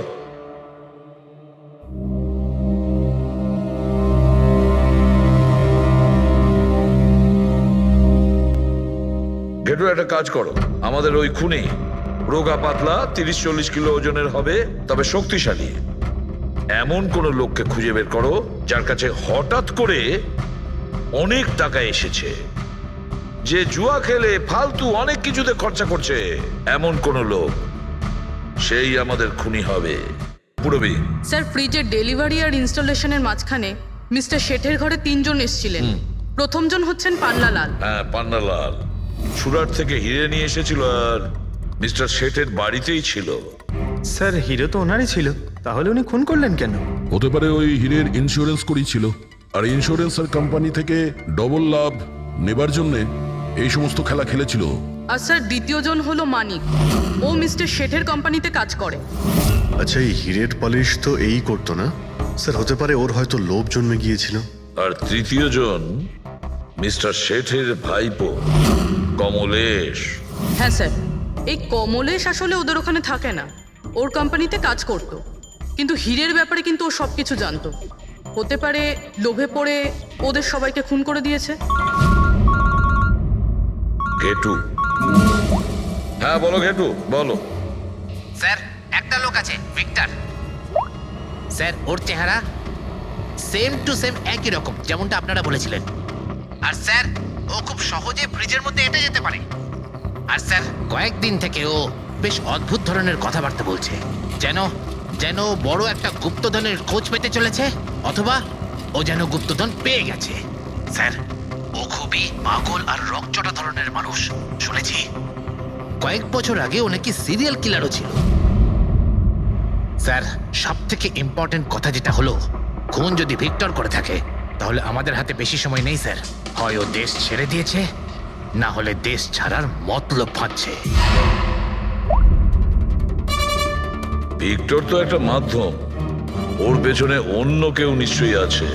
ঘেটু, একটা কাজ করো। আমাদের ওই খুনি রোগা পাতলা 30-40 কিলো ওজনের হবে, তবে শক্তিশালী। এমন কোন লোককে খুঁজে বের করো যার কাছে হঠাৎ করে অনেক টাকা এসেছে, যে জুয়া খেলে ফালতু অনেক কিছুতে খরচা করছে। এমন কোন লোক, সেই আমাদের খুনি হবে। পুরবি, স্যার, ফ্রিজের ডেলিভারি আর ইনস্টলেশনের মাঝখানে মিস্টার শেঠের ঘরে 3 জন এসেছিলেন। প্রথমজন হচ্ছেন পান্নালাল। হ্যাঁ, পান্নালাল সুরাট থেকে হিরে নিয়ে এসেছিল আর মিস্টার শেঠের বাড়িতেই ছিল। স্যার, হিরো তো ওনারই ছিল, তাহলে উনি খুন করলেন কেন? হতে পারে ওই হীরের ইন্স্যুরেন্স করেছিল, আর ইন্স্যুরেন্সের কোম্পানি থেকে ডবল লাভ নেবার জন্য এই সমস্ত খেলা খেলেছিল। আর স্যার, দ্বিতীয়জন হলো মানিক। ও মিস্টার শেঠের কোম্পানিতে কাজ করে। আচ্ছা, এই হিরের পালিশ তো এই করতো না? স্যার হতে পারে ওর হয়তো লোভ জন্মে গিয়েছিল। আর তৃতীয় জন মিস্টার শেঠের ভাইপো কমলেশ। হ্যাঁ স্যার, এই কমলেশ আসলে ওদের ওখানে থাকে না, ওর কোম্পানিতে কাজ করতো, কিন্তু হীরের ব্যাপারে কিন্তু ও সব কিছু জানতো। হতে পারে লোভে পড়ে ওদের সবাইকে খুন করে দিয়েছে। ঘেটু। হ্যাঁ বলো ঘেটু, বলো। স্যার একটা লোক আছে ভিক্টর স্যার, ওর চেহারা সেম টু সেম একই রকম যেমনটা আপনারা বলেছিলেন। আর স্যার ও খুব সহজে ফ্রিজের মধ্যে এঁটে যেতে পারে। আর স্যার কয়েকদিন থেকে ও বেশ অদ্ভুত ধরনের কথাবার্তা বলছে, যেন যেন বড় একটা গুপ্তধনের খোঁজ পেতে চলেছে, অথবা ও যেন গুপ্তধন পেয়ে গেছে। স্যার ও খুবই পাগল আর রকচটা ধরনের মানুষ। শুনেছি কয়েক বছর আগে ও নাকি সিরিয়াল কিলারও ছিল। স্যার সব থেকে ইম্পর্টেন্ট কথা যেটা হলো, খুন যদি ভিক্টর করে থাকে তাহলে আমাদের হাতে বেশি সময় নেই স্যার। হয় ও দেশ ছেড়ে দিয়েছে, না হলে দেশ ছাড়ার মতলব ভাবছে। ভিক্টর তো একটা মাধ্যম, ওর পেছনে অন্য কেউ নিশ্চয়ই আছে।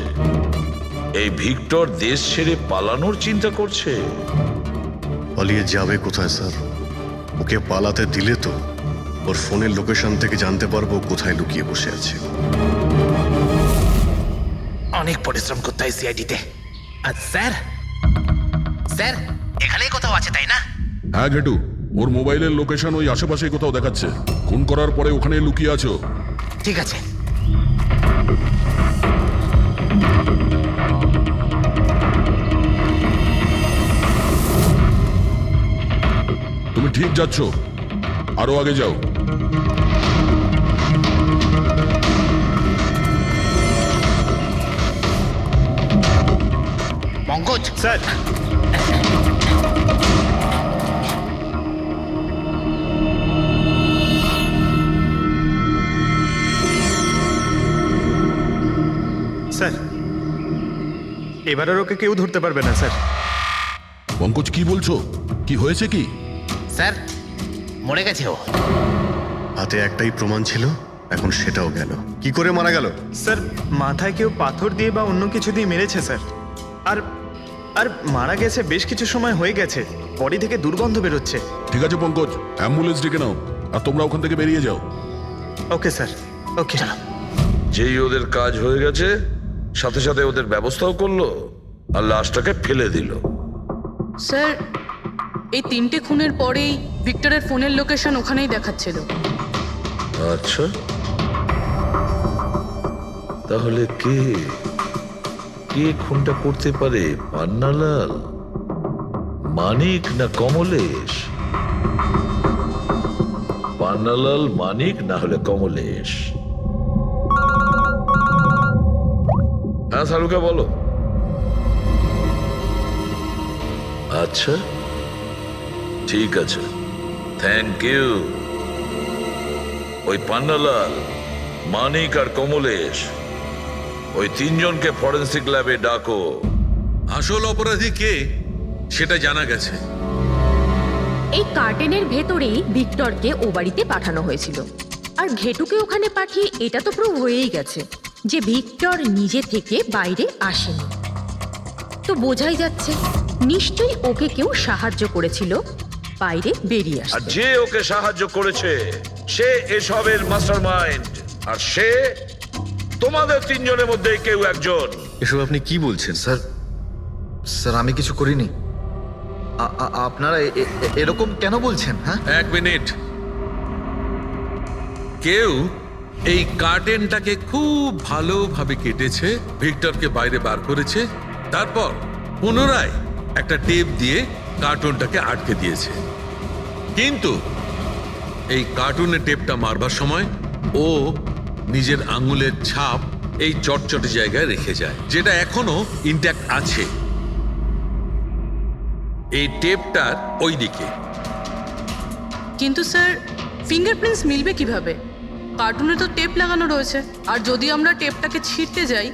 এই ভিক্টর দেশ ছেড়ে পালানোর চিন্তা করছে। পালিয়ে যাবে কোথায় স্যার? ওকে পালাতে দিলে তো ওর ফোনের লোকেশন থেকে জানতে পারবো কোথায় লুকিয়ে বসে আছে। অনেক পরিশ্রম করতে হয় সিআইডিতে। আর স্যার স্যার এখানেই কোথাও আছে তাই না? হ্যাঁ ঘেটু, ওর মোবাইলের লোকেশন ওই আশেপাশে কোথাও দেখাচ্ছে। খুন করার পরে ওখানে লুকিয়ে আছো। ঠিক আছে। তুমি ঠিক যাচ্ছ, আরো আগে যাও। পঙ্কজ স্যার, স্যার এবার আর ওকে কেউ ধরতে পারবে না স্যার। পঙ্কজ কি বলছো? কি হয়েছে কি? স্যার মরে গেছে ও। হাতে একটাই প্রমাণ ছিল, এখন সেটাও গেল। কি করে মারা গেল? স্যার মাথায় কেউ পাথর দিয়ে বা অন্য কিছু দিয়ে মেরেছে স্যার। আর আর মারা গেছে বেশ কিছু সময় হয়ে গেছে, বডি থেকে দুর্গন্ধ বেরোচ্ছে। ঠিক আছে পঙ্কজ, অ্যাম্বুলেন্স ডেকে নাও আর তোমরা ওখান থেকে বেরিয়ে যাও। ওকে স্যার, ওকে। যেই ওদের কাজ হয়ে গেছে, সাথে সাথে ওদের ব্যবস্থাও করলো আর লাশটাকে ফেলে দিল। স্যার এই 3টে খুনের পরেই ভিক্টরের ফোনের লোকেশন ওখানেই দেখাচ্ছিল। আচ্ছা, তাহলে কে কে খুনটা করতে পারে? পান্নালাল, মানিক না কমলেশ? পান্নালাল, মানিক না হলে কমলেশ। হ্যাঁ সালুকা বলো। আচ্ছা ঠিক আছে, থ্যাংক ইউ। ওই পান্নালাল, মানিক আর কমলেশ, ওই 3 জনকে ফরেন্সিক ল্যাবে ডাকো। আসল অপরাধী কে সেটা জানা গেছে। এই কার্টেনের ভেতরেই ভিক্টরকে ও বাড়িতে পাঠানো হয়েছিল। আর ঘেটুকে ওখানে পাঠিয়ে এটা তো প্রুভ হয়েই গেছে যে ভিক্টর নিজে থেকে বাইরে আসেনি। তো বোঝাই যাচ্ছে নিশ্চয়ই ওকে কেউ সাহায্য করেছিল বাইরে বেরিয়ে আর আসতে। যে ওকে সাহায্য করেছে সে এসবের মাস্টারমাইন্ড, আর সে তোমাদের 3 জনের মধ্যে কেউ একজন। এসব আপনি কি বলছেন স্যার? স্যার আমি কিছু করিনি। আপনারা এরকম কেন বলছেন? হ্যাঁ 1 মিনিট। কেউ এই কার্টেনটাকে খুব ভালোভাবে কেটেছে, ভিক্টরকে বাইরে বার করেছে, তারপর পুনরায় একটা টেপ দিয়ে কার্টুনটাকে আটকে দিয়েছে। কিন্তু এই কার্টুনের টেপটা মারবার সময় ও নিজের আঙুলের ছাপ এই চটচটে জায়গায় রেখে যায়, যেটা এখনো ইনট্যাক্ট আছে। এই টেপটার ওই দিকে। কিন্তু স্যার ফিঙ্গারপ্রিন্টস মিলবে কিভাবে? কার্টুনে তো টেপ লাগানো রয়েছে, আর যদি আমরা টেপটাকে ছিঁড়তে যাই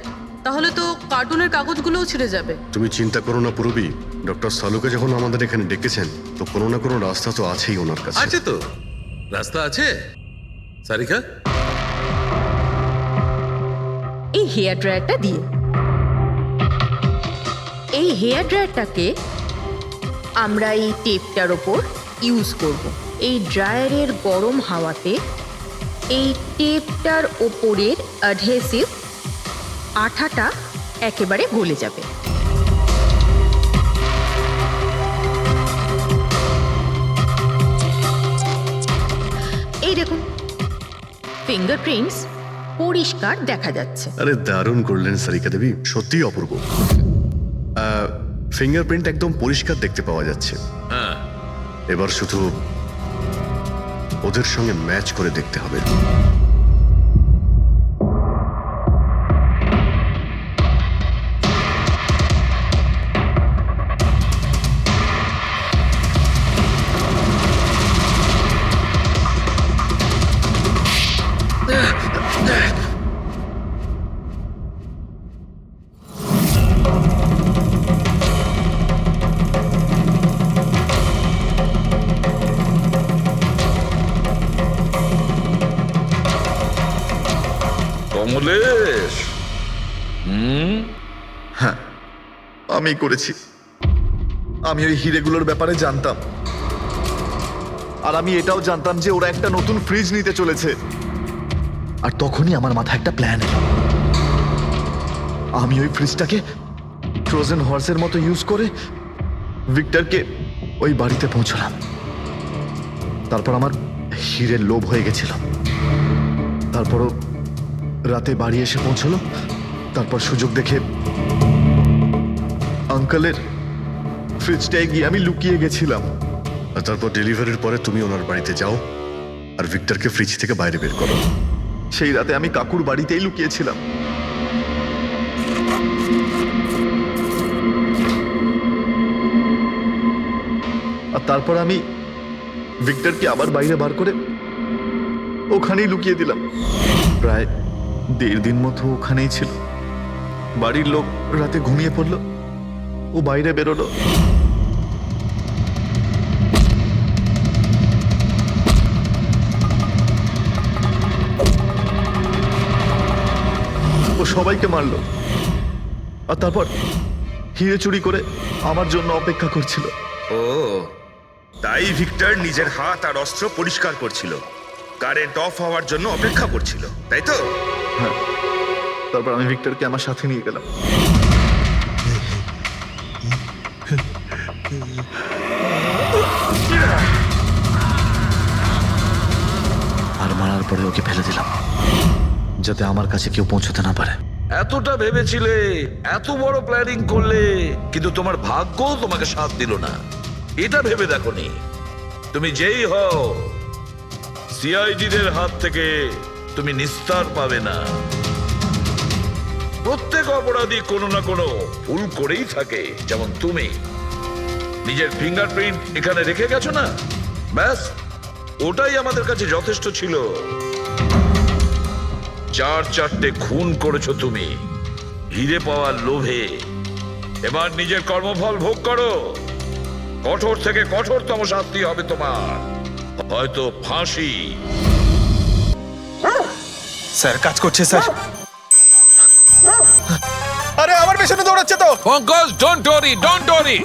তাহলে তো কার্টুনের কাগজগুলোও ছিঁড়ে যাবে। তুমি চিন্তা করো না পুরবি, ডক্টর সালুকে যখন আমাদের এখানে ডেকেছেন তো কোনো না কোনো রাস্তা তো আছেই ওনার কাছে। আছে তো, রাস্তা আছে। সারিকা এই হেয়ার ড্রায়ারটা দিয়ে। এই হেয়ার ড্রায়ারটাকে আমরা এই টেপটার ওপর ইউজ করব। এই ড্রায়ারের গরম হাওয়াতে এই টেপটার ওপরের অ্যাডহেসিভ আঠাটা একেবারে গলে যাবে। এই দেখুন, ফিঙ্গারপ্রিন্টস পরিষ্কার দেখা যাচ্ছে। আরে দারুণ করলেন সারিকা দেবী, সত্যিই অপূর্ব। ফিঙ্গারপ্রিন্ট একদম পরিষ্কার দেখতে পাওয়া যাচ্ছে। হ্যাঁ, এবার শুধু ওদের সঙ্গে ম্যাচ করে দেখতে হবে। কমলেশ, আমি করেছি। আমি ওই হিরেগুলোর ব্যাপারে জানতাম, আর আমি এটাও জানতাম যে ওরা একটা নতুন ফ্রিজ নিতে চলেছে। আর তখনই আমার মাথায় একটা প্ল্যান এলো। আমি ওই ফ্রিজটাকে ফ্রোজেন হর্সের মতো ইউজ করে ভিক্টরকে ওই বাড়িতে পৌঁছলাম। তারপর আমার হিরের লোভ হয়ে গেছিল। তারপরও রাতে বাড়ি এসে পৌঁছলো। তারপর সুযোগ দেখে আঙ্কেলের ফ্রিজটায় গিয়ে আমি লুকিয়ে গেছিলাম। আর তারপর ডেলিভারির পরে তুমি ওনার বাড়িতে যাও আর ভিক্টরকে ফ্রিজ থেকে বাইরে বের করো। সেই রাতে আমি কাকুর বাড়িতেই লুকিয়েছিলাম। আর তারপর আমি ভিক্টরকে আবার বাইরে বার করে ওখানেই লুকিয়ে দিলাম। প্রায় 1.5 দিন মতো ওখানেই ছিল। বাড়ির লোক রাতে ঘুমিয়ে পড়লো, ও বাইরে বেরোলো। ও সবাইকে মারলো, আর তারপর হিরে চুরি করে আমার জন্য অপেক্ষা করছিল। ও, তাই ভিক্টর নিজের হাত আর অস্ত্র পরিষ্কার করছিল, কারেন্ট অফ হওয়ার জন্য অপেক্ষা করছিল, তাই তো? হ্যাঁ, তারপর আমি ভিক্টরকে আমার সাথে নিয়ে গেলাম। আর মারার পরে ওকে ফেলে দিলাম, যাতে আমার কাছে কেউ পৌঁছতে না পারে। এতটা ভেবেছিলে, এত বড় প্ল্যানিং করলে, কিন্তু তোমার ভাগ্য তোমাকে সাথ দিল না। এটা ভেবে দেখোনি তুমি যেই হও, সিআইডিদের হাত থেকে তুমি নিস্তার পাবে না। প্রত্যেক অপরাধী কোনো না কোনো ভুল করেই থাকে। যেমন তুমি নিজের ফিঙ্গারপ্রিন্ট এখানে রেখে গেছো না, ব্যাস ওটাই আমাদের কাছে যথেষ্ট ছিল। 4 খুন করেছো তুমি হিরে পাওয়ার লোভে। এবার নিজের কর্মফল ভোগ করো। কঠোর থেকে কঠোরতম শাস্তি হবে তোমার, হয়তো ফাঁসি। স্যার কাজ করছে স্যার। আরে আমার পেছনে দৌড়াচ্ছে তো। Pankaj, don't worry, don't worry.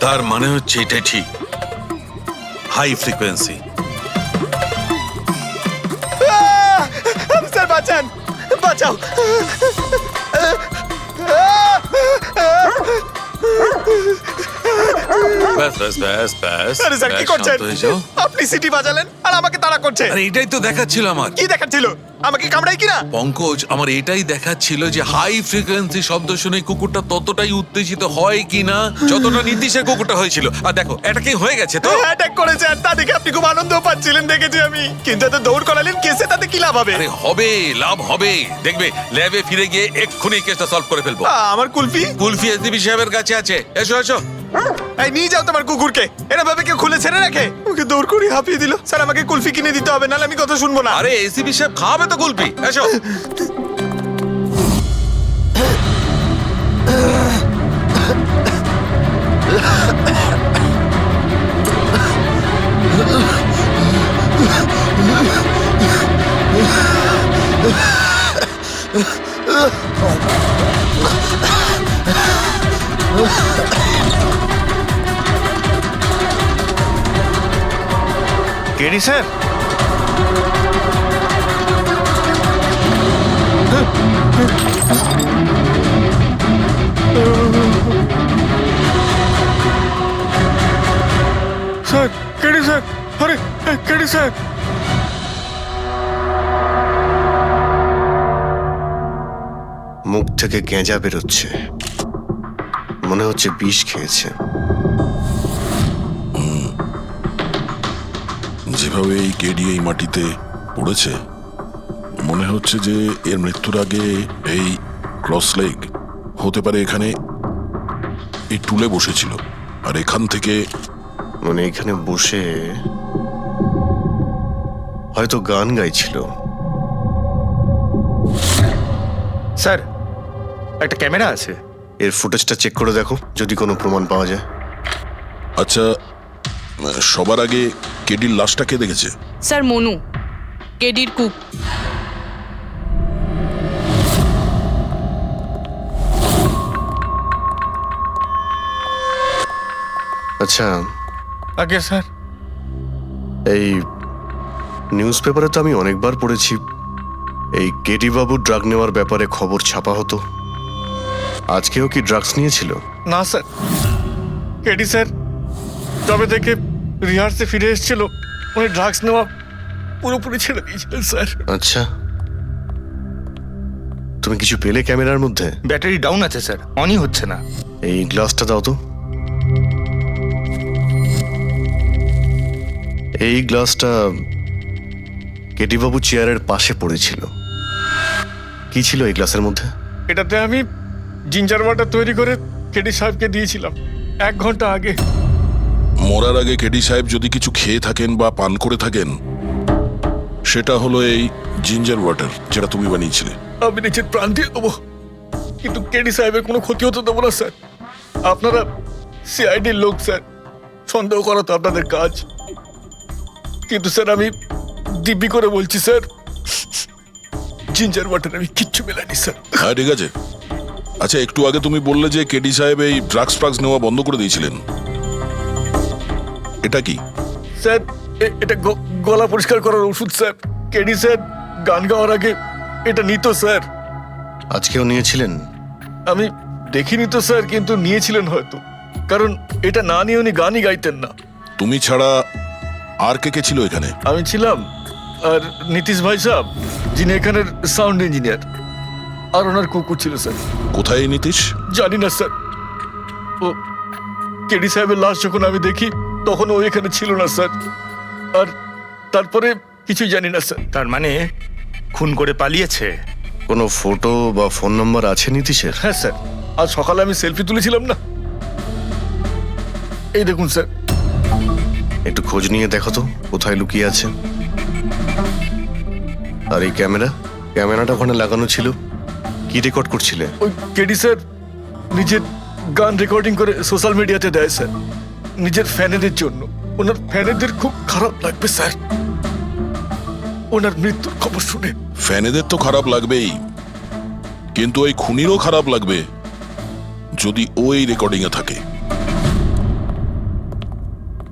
তার মানে হচ্ছে এটাই ঠিক, হাই ফ্রিকোয়েন্সি। স্যার বাঁচান, বাঁচাও। ব্যাস ব্যাস ব্যাস ব্যাস। আরে স্যার কি ব্যাস, করছেন? শান্ত হয়ে যাও। আপনি সিটি বাজালেন আর আমাকে তাড়া করছে। আরে এটাই তো দেখাচ্ছিল আমার। কি দেখাচ্ছিল? আমাকে কামড়াই কিনা? পঙ্কজ, আমার এটাই দেখাচ্ছিল যে হাই ফ্রিকোয়েন্সি শব্দ শুনে কুকুরটা ততটাই উত্তেজিত হয় কিনা যতটা নীতিশের কুকুরটা হয়েছিল। আর দেখো এটা কি হয়ে গেছে তো। অ্যাটাক করেছে আর তা দেখে আপনি খুব আনন্দ পাচ্ছিলেন দেখেছি আমি, কিন্তু এত দৌড় করালেন কেসে, তাতে কি লাভ হবে? আরে হবে, লাভ হবে। দেখবে ল্যাবে ফিরে গিয়ে এক্ষুনি কেসটা সলভ করে ফেলবো। আমার কুলফি? কুলফি এসডিপি সাহেবের কাছে আছে। এসো এসো। এই নিয়ে যাও তোমার কুকুরকে, এরা ভাবে কেউ খুলে ছেড়ে রাখে। ওকে দৌড় করে হাঁপিয়ে দিল। স্যার আমাকে কুলফি কিনে দিতে হবে, নাহলে আমি কথা শুনবো না। আরে এসিপি সাহেব খাওয়াবে তো কুলপি, এসো। KD sir, sir KD sir, আরে কেডি স্যার। মুখ থেকে গেঁজা বেরোচ্ছে, মনে হচ্ছে বিষ খেয়েছে। যেভাবে এই কেডি এই মাটিতে পড়েছে, মনে হচ্ছে যে এর মৃত্যুর আগে এই ক্রস লেগ হতে পারে এখানে এই টুলে বসেছিল, আর এখান থেকে মানে এখানে বসে হয়তো গান গাইছিল। স্যার একটা ক্যামেরা আছে, এর ফুটেজটা চেক করে দেখো, যদি কোনো প্রমাণ পাওয়া যায়। আচ্ছা, সবার আগে কেডির লাশটা কে দেখেছে? স্যার মনু, কেডির কুক। আচ্ছা, আগে স্যার এই নিউজ পেপারে তো আমি অনেকবার পড়েছি এই কেডি বাবু ড্রাগ নেওয়ার ব্যাপারে খবর ছাপা হতো। আজকেও কি ড্রাগস নিয়েছিল? না স্যার, কেডি স্যার তবে থেকে রিহার্সে ফিরে এসেছিল, উনি ড্রাগস নেওয়া পুরোপুরি ছেড়ে দিয়েছিলেন স্যার। আচ্ছা, তুমি কিছু পেলে ক্যামেরার মধ্যে? ব্যাটারি ডাউন আছে স্যার, অনই হচ্ছে না। এই গ্লাসটা দাও তো। এই গ্লাসটা কেডি বাবু চেয়ারের পাশে পড়েছিল। কি ছিল এই গ্লাসের মধ্যে? এটাতে আমি জিঞ্জার ওয়াটার তৈরি করে কেডি সাহেবকে দিয়েছিলাম 1 ঘন্টা আগে। মরার আগে কেডি সাহেব যদি কিছু খেয়ে থাকেন বা পান করে থাকেন, সেটা হলো এই জিঞ্জার ওয়াটার, যেটা তুমি বানিয়েছিলে। আমি নিজের প্রাণ দিয়ে দেবো, কিন্তু কেডি সাহেবের কোনো ক্ষতি হতে দেবো না স্যার। আপনারা সিআইডির লোক স্যার, সন্দেহ করা তো আপনাদের কাজ, কিন্তু স্যার আমি দিব্যি করে বলছি স্যার, জিঞ্জার ওয়াটার আমি কিচ্ছু মেলাইনি স্যার। হ্যাঁ ঠিক আছে। আচ্ছা, একটু আগে তুমি বললে যে কেডি সাহেব এই ড্রাগস ফ্রাগস নেওয়া বন্ধ করে দিয়েছিলেন, এটা কি? স্যার এটা গলা পরিষ্কার করার ওষুধ স্যার। কেডি স্যার গান গাওয়ার আগে এটা নিত স্যার। আজকেও নিয়েছিলেন? আমি দেখিনি তো স্যার, কিন্তু নিয়েছিলেন হয়তো, কারণ এটা না নিয়ে উনি গানই গাইতেন না। তুমি ছাড়া আর কে কে ছিল এখানে? আমি ছিলাম, আর নীতিশ ভাই সাহেব যিনি এখানের সাউন্ড ইঞ্জিনিয়ার, আর ওনার কুকুর ছিল স্যার। কোথায় এই নীতিশ? জানি না স্যার, ও কেডি সাহেবের লাশ যখন আমি দেখি তখন ও এখানে ছিল না স্যার, আর তারপরে কিছুই জানি না স্যার। তার মানে খুন করে পালিয়েছে? কোনো ফটো বা ফোন নাম্বার আছে নীতিশের? হ্যাঁ স্যার, আজ সকালে আমি সেলফি তুলেছিলাম না, এই দেখুন স্যার। একটু খোঁজ নিয়ে দেখো তো কোথায় লুকিয়ে আছে। আর এই ক্যামেরাটা ওখানে লাগানো ছিল, কি রেকর্ড করছিলে? ওই কেডি স্যার নিজের গান রেকর্ডিং করে সোশ্যাল মিডিয়াতে দেয় স্যার, নিজের ফ্যানেদের জন্য। ওনার ফ্যানেদের খুব খারাপ লাগবে স্যার ওনার মৃত্যুর খবর শুনে। ফ্যানেদের তো খারাপ লাগবেই, কিন্তু ওই খুনিরও খারাপ লাগবে যদি ও এই রেকর্ডিং এ থাকে।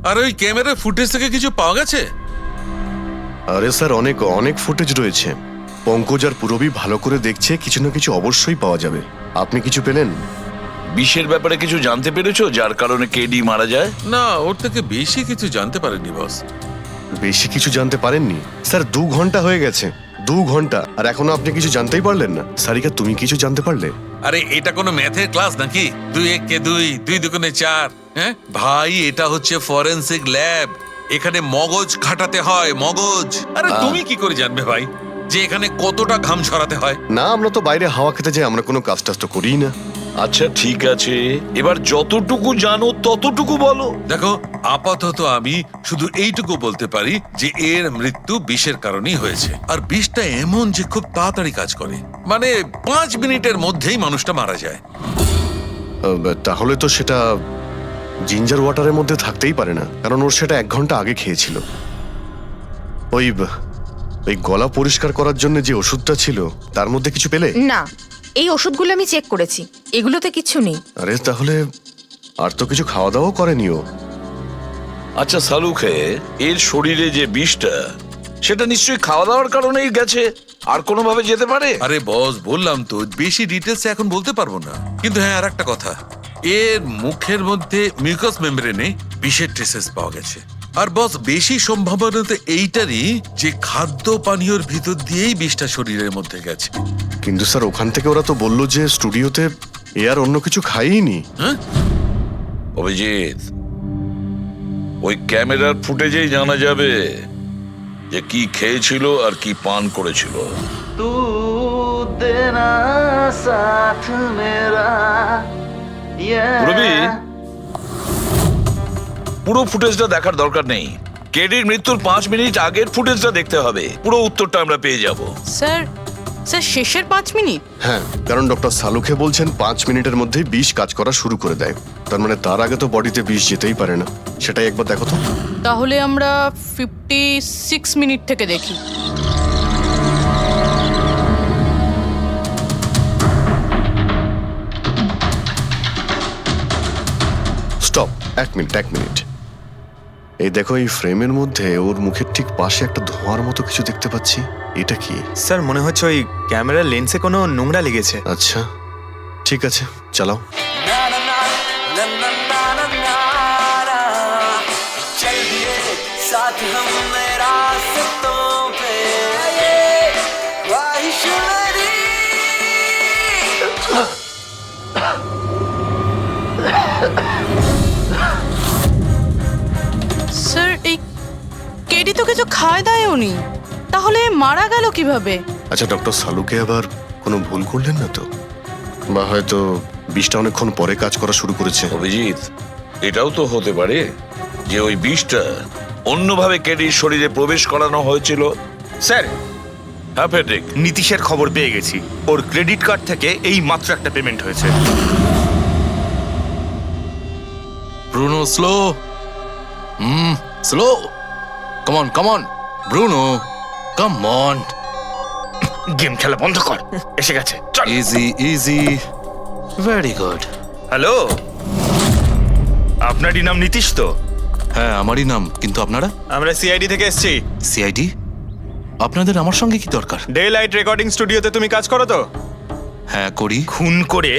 আর ওই ক্যামেরার ফুটেজ থেকে কিছু পাওয়া গেছে? আরে স্যার, অনেক ফুটেজ রয়েছে। পঙ্কজ আর পুরবী ভালো করে দেখছে, কিছু না কিছু অবশ্যই পাওয়া যাবে। আপনি কিছু পেলেন? বিষের ব্যাপারে কিছু জানতে পেরেছো, যার কারণে কেডি মারা যায়? না, ওর থেকে বেশি কিছু জানতে পারেনি বস। বেশি কিছু জানতে পারেননি স্যার? 2 ঘন্টা হয়ে গেছে, 2 ঘন্টা, আর এখনো আপনি কিছু জানতেই পারলেন না। সারিকা, তুমি কিছু জানতে পারলে? আরে এটা কোনো ম্যাথের ক্লাস নাকি? 2 × 1 = 2, 2 × 2 = 4। হ্যাঁ ভাই, এটা হচ্ছে ফরেনসিক ল্যাব, এখানে মগজ খাটাতে হয়, মগজ। আরে তুমি কি করে জানবে ভাই যে এখানে কতটা ঘাম ছড়াতে হয়? না, আমরা তো বাইরে হাওয়া খেতে যাই, আমরা কোনো কাজ টাজ তো করিই না। আচ্ছা ঠিক আছে, এবার যতটুকু জানো ততটুকু বলো। দেখো, আপাতত আমি শুধু এইটুকু বলতে পারি যে এর মৃত্যু বিষের কারণেই হয়েছে। আর বিষটা এমন যে খুব তাড়াতাড়ি কাজ করে, মানে 5 মিনিটের মধ্যেই মানুষটা মারা যায়। তাহলে তো সেটা জিঞ্জার ওয়াটারের মধ্যে থাকতেই পারে না, কারণ ওর সেটা 1 ঘন্টা আগে খেয়েছিল। ওই গলা পরিষ্কার করার জন্য যে ওষুধটা ছিল তার মধ্যে কিছু পেলে? না, এই ওষুধগুলো আমি চেক করেছি, এগুলোতে কিচ্ছু নেই। আরে তাহলে আর তো কিছু খাওয়া দাওয়া করেনি ও। আচ্ছা সালুখে, এর শরীরে যে বিষটা, সেটা নিশ্চয়ই খাওয়া দাওয়ার কারণেই গেছে, আর কোনোভাবে যেতে পারে? আরে বস, বললাম তো বেশি ডিটেলস এখন বলতে পারবো না। কিন্তু হ্যাঁ, আর একটা কথা, এর মুখের মধ্যে মিউকাস মেমব্রেনে বিষের ট্রেসেস পাওয়া গেছে। আর বস, বেশি সম্ভাবনা তো এইটারই যে খাদ্য পানীয়র ভিতর দিয়েই বিষটা শরীরের মধ্যে গেছে। কিন্তু স্যার ওখান থেকে ওরা তো বললো যে স্টুডিওতে এ আর অন্য কিছু খাইনি। হ্যাঁ, অভিজিৎ, ওই ক্যামেরার ফুটেজেই জানা যাবে যে কি খেয়েছিল আর কি পান করেছিল। পুরবি, পুরো ফুটেজটা দেখার দরকার নেই, কেডির মৃত্যুর 5 মিনিট আগের ফুটেজটা দেখতে হবে। পুরো উত্তরটা আমরা পেয়ে যাব। স্যার, শেষের 5 মিনিট? হ্যাঁ, কারণ ডক্টর সালুখে বলছেন 5 মিনিটের মধ্যেই বিষ কাজ করা শুরু করে দেয়। তার মানে তার আগে তো বডিতে বিষ যেতেই পারে না। সেটাই একবার দেখো তো। তাহলে আমরা 56 মিনিট থেকে দেখি। Stop, 1 minute. এই দেখো, এই ফ্রেমের মধ্যে ওর মুখের ঠিক পাশে একটা ধোঁয়ার মতো কিছু দেখতে পাচ্ছি। এটা কি? স্যার মনে হচ্ছে ওই ক্যামেরার লেন্সে কোনো নোংরা লেগেছে। আচ্ছা ঠিক আছে, চালাও। স্যার, এই কেডি তো কিছু খায় দায়ও নি, তাহলে মারা গেল কিভাবে? আচ্ছা, ডক্টর সালুকে আবার কোনো ভুল করলেন না তো? বা হয়তো বিষটা অনেকক্ষণ পরে কাজ করা শুরু করেছে। অভিজিৎ, এটাও তো হতে পারে যে ওই বিষটা অন্যভাবে কেডির শরীরে প্রবেশ করানো হয়েছিল। স্যার, হ্যাঁ ফেডরিক, নীতিশের খবর পেয়ে গেছি। ওর ক্রেডিট কার্ড থেকে এই মাত্র একটা পেমেন্ট হয়েছে। Bruno, slow. Slow. Come on Bruno, come on. Game খেলা বন্ধ কর, এসে গেছে, চল। ইজি। Very good. হ্যালো, আপনারই নাম নীতিশ তো? হ্যাঁ, আমারই নাম। কিন্তু আপনারা? আমরা সিআইডি থেকে এসেছি। সিআইডি? আপনাদের আমার সঙ্গে কি দরকার? ডে লাইট রেকর্ডিং স্টুডিওতে তুমি কাজ করো তো? হ্যাঁ, করি। খুন করে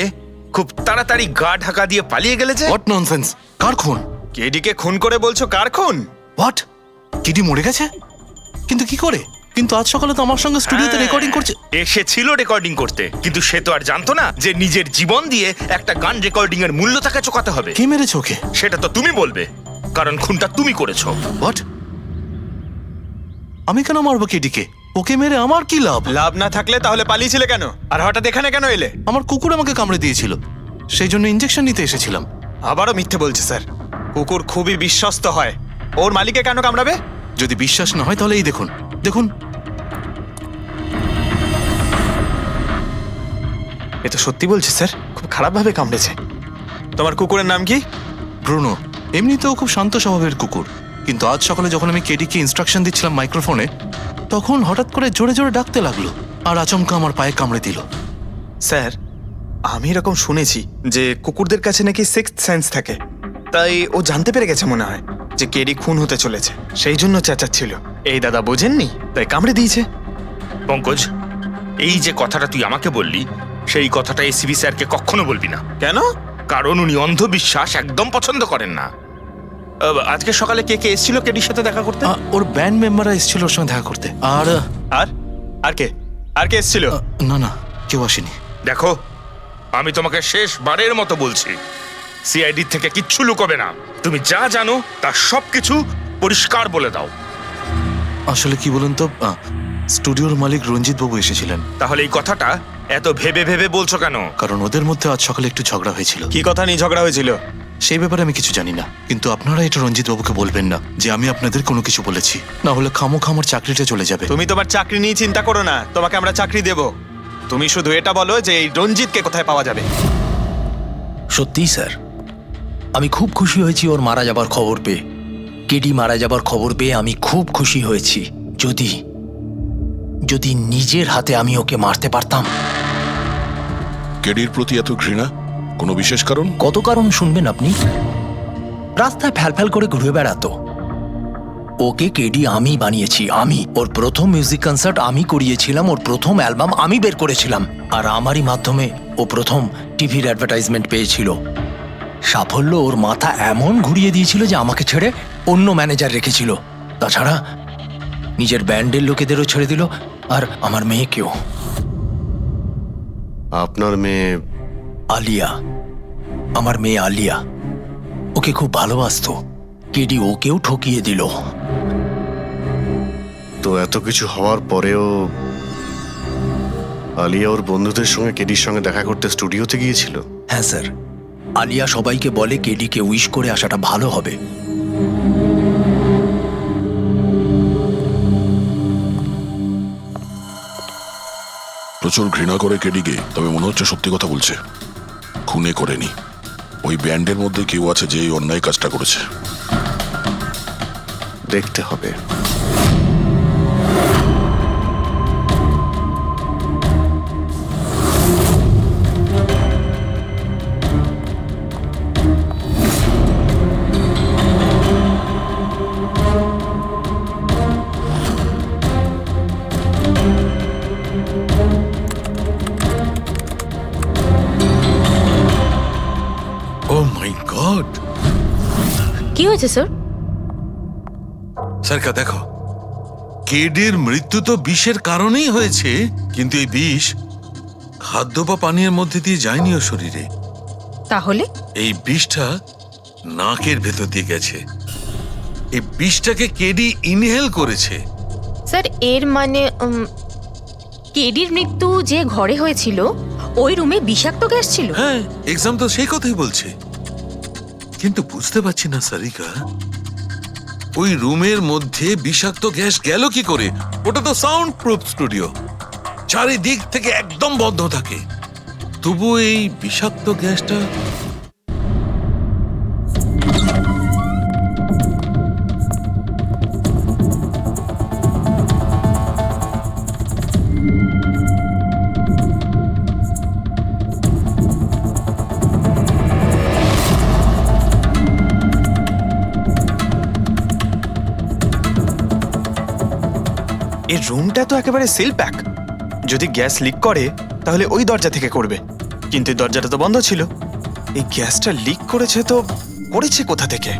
খুব তাড়াতাড়ি গা ঢাকা দিয়ে পালিয়ে গেলে যে? What nonsense! কার খুন? কেডিকে খুন করে বলছো কার খুন? হোয়াট? কিডি মরে গেছে? কিন্তু কি করে? কিন্তু আজ সকালে তো আমার সঙ্গে স্টুডিওতে রেকর্ডিং করছে। এসেছিল রেকর্ডিং করতে, কিন্তু সে তো আর জানতো না যে নিজের জীবন দিয়ে একটা গান রেকর্ডিং এর মূল্য তাকে চোকাতে হবে। কে মেরেছে ওকে? সেটা তো তুমি বলবে, কারণ খুনটা তুমি করেছো। হোয়াট? আমি কেন মারবো কেডিকে? ওকে মেরে আমার কি লাভ? লাভ না থাকলে তাহলে পালিয়েছিলে কেন? আর হঠাৎ এখানে কেন এলে? আমার কুকুর আমাকে কামড়ে দিয়েছিল, সেই জন্য ইনজেকশন নিতে এসেছিলাম। আবারও মিথ্যে বলছে স্যার। কুকুর খুবই বিশ্বস্ত হয়, ওর মালিককে কেন কামড়াবে? যদি বিশ্বাস না হয় তাহলে এই দেখুন। এ তো সত্যি বলছে স্যার, খুব খারাপভাবে কামড়েছে। তোমার কুকুরের নাম কি? ব্রুনো। এমনিতেও খুব শান্ত স্বভাবের কুকুর, কিন্তু আজ সকালে যখন আমি কেডিকে ইনস্ট্রাকশন দিচ্ছিলাম মাইক্রোফোনে, তখন হঠাৎ করে জোরে জোরে ডাকতে লাগলো আর আচমকা আমার পায়ে কামড়ে দিল। স্যার, আমি এরকম শুনেছি যে কুকুরদের কাছে নাকি সিক্সথ সেন্স থাকে, তাই ও জানতে পেরে গেছে মনে হয় যে কেডি খুন হতে চলেছে, সেই জন্য চেঁচাচ্ছিল। এই দাদা বোঝেননি, তাই কামড়ে দিয়েছে। পঙ্কজ, এই যে কথাটা তুই আমাকে বললি, সেই কথাটা এসিবি স্যারকে কখনো বলবি না। কেন? কারণ উনি অন্ধবিশ্বাস একদম পছন্দ করেন না। আজকে সকালে কে কে এসেছিল কেডির সাথে দেখা করতে? ওর ব্যান্ড মেম্বাররা এসেছিল ওর সঙ্গে দেখা করতে। আর আর কে এসেছিল? না, কেউ আসেনি। দেখো, আমি তোমাকে শেষবারের মতো বলছি, সিআইডি থেকে কিচ্ছু লুকোবে না। তুমি যা জানো তার সবকিছু পরিষ্কার বলে দাও। আসলে কি বলুন তো, স্টুডিওর মালিক রঞ্জিত বাবু এসেছিলেন। তাহলে এই কথাটা এত ভেবে ভেবে বলছো কেন? কারণ ওদের মধ্যে আজ সকালে একটু ঝগড়া হয়েছিল। কি কথা নিয়ে ঝগড়া হয়েছিল? সেই ব্যাপারে আমি কিছু জানি না, কিন্তু আপনারা এটা রঞ্জিত বাবুকে বলবেন না যে আমি আপনাদের কোনো কিছু বলেছি, না হলে খামোখা আমার চাকরিটা চলে যাবে। তুমি তোমার চাকরি নিয়ে চিন্তা করো না, তোমাকে আমরা চাকরি দেব। তুমি শুধু এটা বলো যে এই রঞ্জিতকে কোথায় পাওয়া যাবে। সত্যিই স্যার, আমি খুব খুশি হয়েছি ওর মারা যাবার খবর পেয়ে। কেডি মারা যাবার খবর পেয়ে আমি খুব খুশি হয়েছি। যদি যদি নিজের হাতে আমি ওকে মারতে পারতাম। কেডির প্রতি এত ঘৃণা, কোনো বিশেষ কারণ? কত কারণ শুনবেন আপনি? রাস্তায় ফ্যালফ্যাল করে ঘুরে বেড়াতো। ওকে কেডি আমি বানিয়েছি, আমি। ওর প্রথম মিউজিক কনসার্ট আমি করিয়েছিলাম, ওর প্রথম অ্যালবাম আমি বের করেছিলাম, আর আমারই মাধ্যমে ও প্রথম টিভির অ্যাডভার্টাইজমেন্ট পেয়েছিল। সাফল্য ওর মাথা এমন ঘুরিয়ে দিয়েছিল যে আমাকে ছেড়ে অন্য ম্যানেজার রেখেছিল। তাছাড়া নিজের ব্যান্ডের লোকেদেরও ছেড়ে দিল, আর আমার মেয়েকেও। আপনার মেয়ে? আলিয়া, আমার মেয়ে আলিয়া। ওকে খুব ভালোবাসতো, কেডি ওকেও ঠকিয়ে দিল। তো এত কিছু হওয়ার পরেও আলিয়া ওর বন্ধুদের সঙ্গে কেডির সঙ্গে দেখা করতে স্টুডিওতে গিয়েছিল? হ্যাঁ স্যার, আলিয়া সবাইকে বলে কেডিকে উইশ করে আসাটা ভালো হবে। প্রচুর ঘৃণা করে কেডিকে, তবে মনে হচ্ছে সত্যি কথা বলছে। খুনে করেনি, ওই ব্যান্ডের মধ্যে কেউ আছে যে এই অন্যায় কাজটা করেছে। দেখতে হবে। ও মাই গড! কি হয়েছে স্যার? স্যারকা দেখো, কেডির মৃত্যু তো বিষের কারণেই হয়েছে, কিন্তু এই বিষ খাদ্য বা পানীয়ের মধ্যে দিয়ে যায়নি ওর শরীরে। তাহলে এই বিষটা নাকের ভেতর দিয়ে গেছে। এই বিষটাকে কেডি ইনহেল করেছে। স্যার, এর মানে কেডির মৃত্যু যে ঘরে হয়েছিল ওই রুমে বিষাক্ত গ্যাস ছিল? হ্যাঁ, এক্সাম তো সেই কথাই বলছে, কিন্তু বুঝতে পারছি না সারিকা, ওই রুমের মধ্যে বিষাক্ত গ্যাস গেল কি করে? ওটা তো সাউন্ড প্রুফ স্টুডিও, চারিদিক থেকে একদম বন্ধ থাকে, তবু এই বিষাক্ত গ্যাসটা এই রুমটা তো একেবারে সিল প্যাক। যদি গ্যাস লিক করে তাহলে ওই দরজা থেকে করবে, কিন্তু এই দরজাটা তো বন্ধ ছিল। এই গ্যাসটা লিক করেছে তো করেছে কোথা থেকে?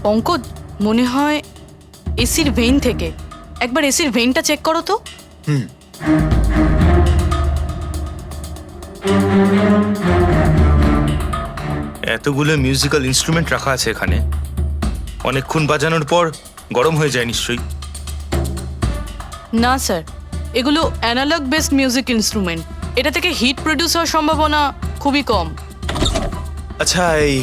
পঙ্কজ, মনে হয় এসির ভেইন থেকে। একবার এসির ভেইনটা চেক করো তো। এতগুলো মিউজিক্যাল ইনস্ট্রুমেন্ট রাখা আছে এখানে, অনেকক্ষণ বাজানোর পর গরম হয়ে যায় নিশ্চয়ই। না স্যার, এগুলো অ্যানালগ বেসড মিউজিক ইনস্ট্রুমেন্ট, এটা থেকে হিট প্রডিউস হওয়ার সম্ভাবনা খুবই কম। আচ্ছা, এই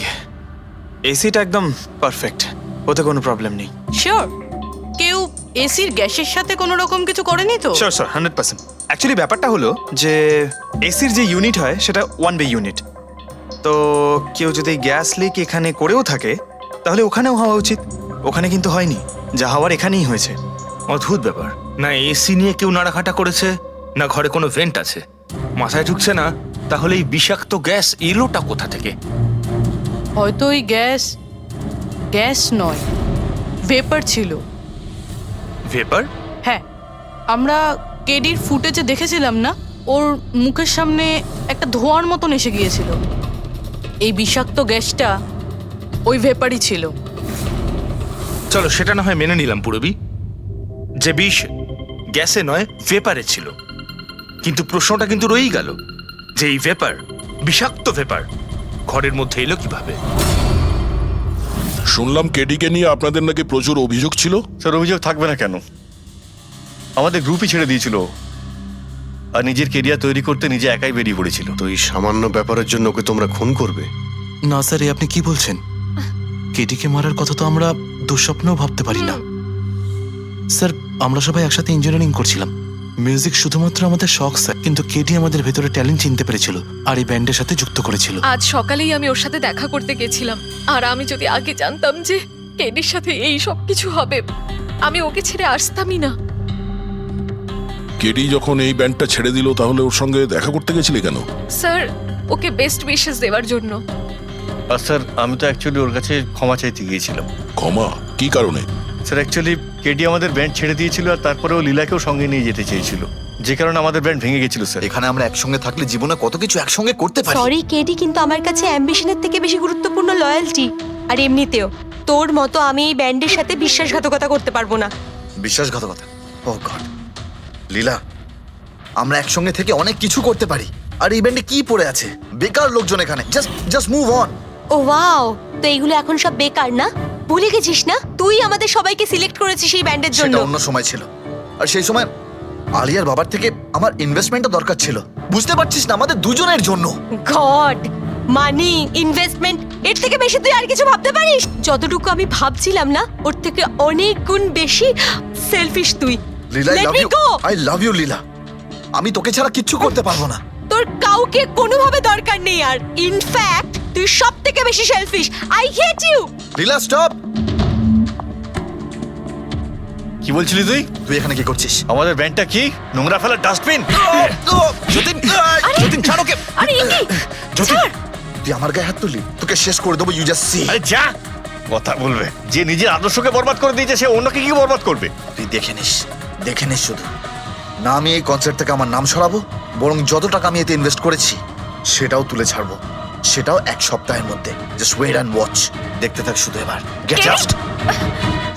এসিটা একদম পারফেক্ট, ওতে কোনো প্রবলেম নেই? শিওর? কেউ এসির গ্যাসের সাথে কোনো রকম কিছু করেনি তো? Sure sir, 100%। অ্যাকচুয়ালি ব্যাপারটা হলো যে এসির যে ইউনিট হয় সেটা 1 ওয়ে ইউনিট। তো কেউ যদি গ্যাস লিক এখানে করেও থাকে তাহলে ওখানেও হওয়া উচিত। ওখানে কিন্তু হয়নি, যা হওয়ার এখানেই হয়েছে। অদ্ভুত ব্যাপার, না এসি নিয়ে কেউ নাড়াঘাটা করেছে, না ঘরে কোনো ভেন্ট আছে, মাথায় ঢুকছে না। তাহলে এই বিষাক্ত গ্যাস এলোটা কোথা থেকে? হয়তো ওই গ্যাস নয়, ভেপার ছিল। ভেপার? হ্যাঁ, আমরা কেডির ফুটেজে দেখেছিলাম না, ওর মুখের সামনে একটা ধোঁয়ার মতন এসে গিয়েছিল। এই বিষাক্ত গ্যাসটা ওই ভেপারই ছিল। চলো সেটা না হয় মেনে নিলাম পুরবি, যে বিষ গ্যাসে নয় ভেপারে ছিল, কিন্তু প্রশ্নটা কিন্তু রয়েই গেল যে এই ভেপার, বিষাক্ত ভেপার ঘরের মধ্যে এলো কিভাবে? শুনলাম কেডিকে নিয়ে আপনাদের নাকি প্রচুর অভিযোগ ছিল। স্যার অভিযোগ থাকবে না কেন? আমাদের গ্রুপই ছেড়ে দিয়েছিল ও। আর নিজের কেরিয়ার তৈরি করতে নিজে একাই বেরিয়ে পড়েছিল। তো এই সামান্য ব্যাপারের জন্য ওকে তোমরা খুন করবে? না স্যার, এ আপনি কি বলছেন? কেটিকে মারার কথা তো আমরা দুঃস্বপ্নেও ভাবতে পারি না। স্যার, আমরা সবাই একসাথে ইঞ্জিনিয়ারিং করছিলাম। মিউজিক শুধুমাত্র আমাদের শখ স্যার, কিন্তু কেটি আমাদের ভেতরে ট্যালেন্ট চিনতে পেরেছিল আর এই ব্যান্ডের সাথে যুক্ত করেছিল। আজ সকালেই আমি ওর সাথে দেখা করতে গেছিলাম, আর আমি যদি আগে জানতাম যে কেডির সাথে এই সব কিছু হবে, আমি ওকে ছেড়ে আসতামই না। কেডি যখন এই ব্যান্ডটা ছেড়ে দিল, তাহলে ওর সঙ্গে দেখা করতে গেছিলে কেন? স্যার, ওকে বেস্ট উইশেস দেওয়ার জন্য। আর স্যার আমি তো অ্যাকচুয়ালি ওর কাছে ক্ষমা চাইতে গিয়েছিলাম। ক্ষমা? কি কারণে? স্যার অ্যাকচুয়ালি কেডি আমাদের ব্যান্ড ছেড়ে দিয়েছিল আর তারপরে ও লীলাকেও সঙ্গে নিয়ে যেতে চেয়েছিল, যে কারণে আমাদের ব্যান্ড ভেঙে গেছিল স্যার। এখানে আমরা একসঙ্গে থাকলে জীবনে কত কিছু একসঙ্গে করতে পারি। সরি কেডি, কিন্তু আমার কাছে অ্যাম্বিশনের থেকে বেশি গুরুত্বপূর্ণ লয়্যালটি। আর এমনিতেও তোর মতো আমি এই ব্যান্ডের সাথে বিশ্বাসঘাতকতা করতে পারবো না। বিশ্বাসঘাতকতা? ও গড লীলা, আমরা একসঙ্গে থেকে অনেক কিছু করতে পারি। আর এই ব্যান্ডে কি পড়ে আছে? বেকার লোকজন এখানে। Just move on. Oh wow, তো এইগুলো এখন সব বেকার না? ভুলে গেছিস না তুই আমাদের সবাইকে সিলেক্ট করেছিস এই ব্যান্ডের জন্য? সেটা অন্য সময় ছিল, আর সেই সময় আলিয়ার বাবার থেকে আমার ইনভেস্টমেন্টও দরকার ছিল। বুঝতে পারছিস না, আমাদের দুজনের জন্য। গড, মানি, ইনভেস্টমেন্ট, এর থেকে বেশি তুই আর কিছু ভাবতে পারিস? যতটুকু আমি ভাবছিলাম না, ওর থেকে অনেক গুণ বেশি সেলফিশ তুই। Leela, Let me go! I love you Leela. আমি তোকে ছাড়া কিচ্ছু করতে পারবো না। তোর কাউকে কোনোভাবে দরকার নেই আর। ইনফ্যাক্ট তুই সব থেকে বেশি selfish. I hate you. Leela stop. কি বলছিলি তুই? তুই এখানে কি করছিস? আমাদের ব্যান্ডটা কি নোংরা ফেলার ডাস্টবিন? যতীন, যতীন ছাড় ওকে। আরে ইনি, যতীন, তুই আমার গায়ে হাত তুললি, তোকে শেষ করে দেবো। You just see. আরে যা, কথা বলবে? যে নিজের আদর্শকে বরবাদ করে দিয়েছে সে অন্যকে কি বরবাদ করবে? তুই দেখে নিস শুধু। না আমি এই কনসার্ট থেকে আমার নাম সরাবো, বরং যত টাকা আমি এতে ইনভেস্ট করেছি সেটাও তুলে ছাড়বো, সেটাও 1 সপ্তাহের মধ্যে। Just wait and watch. দেখতে থাক শুধু এবার। Get out.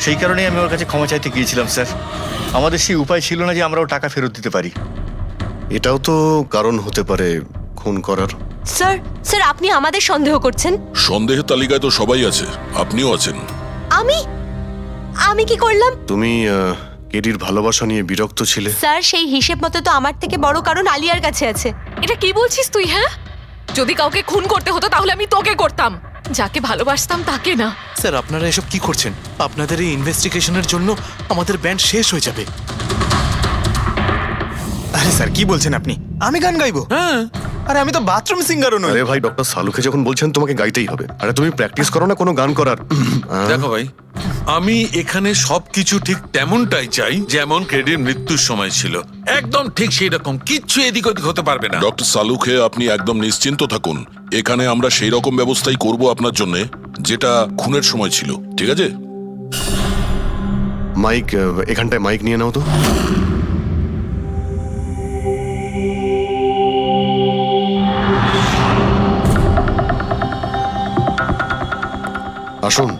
সেই কারণেই আমি ওর কাছে ক্ষমা চাইতে গিয়েছিলাম স্যার। আমাদের সেই উপায় ছিল না যে আমরা ওর টাকা ফেরত দিতে পারি। এটাও তো কারণ হতে পারে খুন করার। স্যার আপনি আমাদের সন্দেহ করছেন? সন্দেহের তালিকায় তো সবাই আছে, আপনিও আছেন। আমি কি করলাম? তুমি কেডির ভালোবাসা নিয়ে বিরক্ত ছিলে। স্যার সেই হিসেব মতো তো আমার থেকে বড় কারণ আলিয়ার কাছে আছে। এটা কি বলছিস তুই? হ্যাঁ, যদি কাউকে খুন করতে হতো তাহলে আমি তোকে করতাম, যাকে ভালোবাসতাম তাকে না। স্যার, আপনারা এসব কি করছেন? আপনাদের এই ইনভেস্টিগেশনের জন্য আমাদের ব্যান্ড শেষ হয়ে যাবে। আরে স্যার, কি বলছেন আপনি? আমি গান গাইবো? হ্যাঁ। আরে আমি তো বাথরুম সিঙ্গারও নই। আরে ভাই, ডক্টর সালুকে যখন বলছেন তোমাকে গাইতেই হবে। আরে তুমি প্র্যাকটিস করো না কোনো গান করার? দেখো ভাই, আমি এখানে সবকিছু ঠিক তেমনটাই চাই যেমন কেডির মৃত্যুর সময় ছিল, একদম ঠিক সেই রকম। কিচ্ছু এদিক ওদিক হতে পারবে না। ডক্টর সালুকে আপনি একদম নিশ্চিন্ত থাকুন। এখানে আমরা সেই রকম ব্যবস্থাই করব আপনার জন্য, যেটা খুনের সময় ছিল। ঠিক আছে? মাইক, এখানটায় মাইক নিয়ে নাও তো। আসুন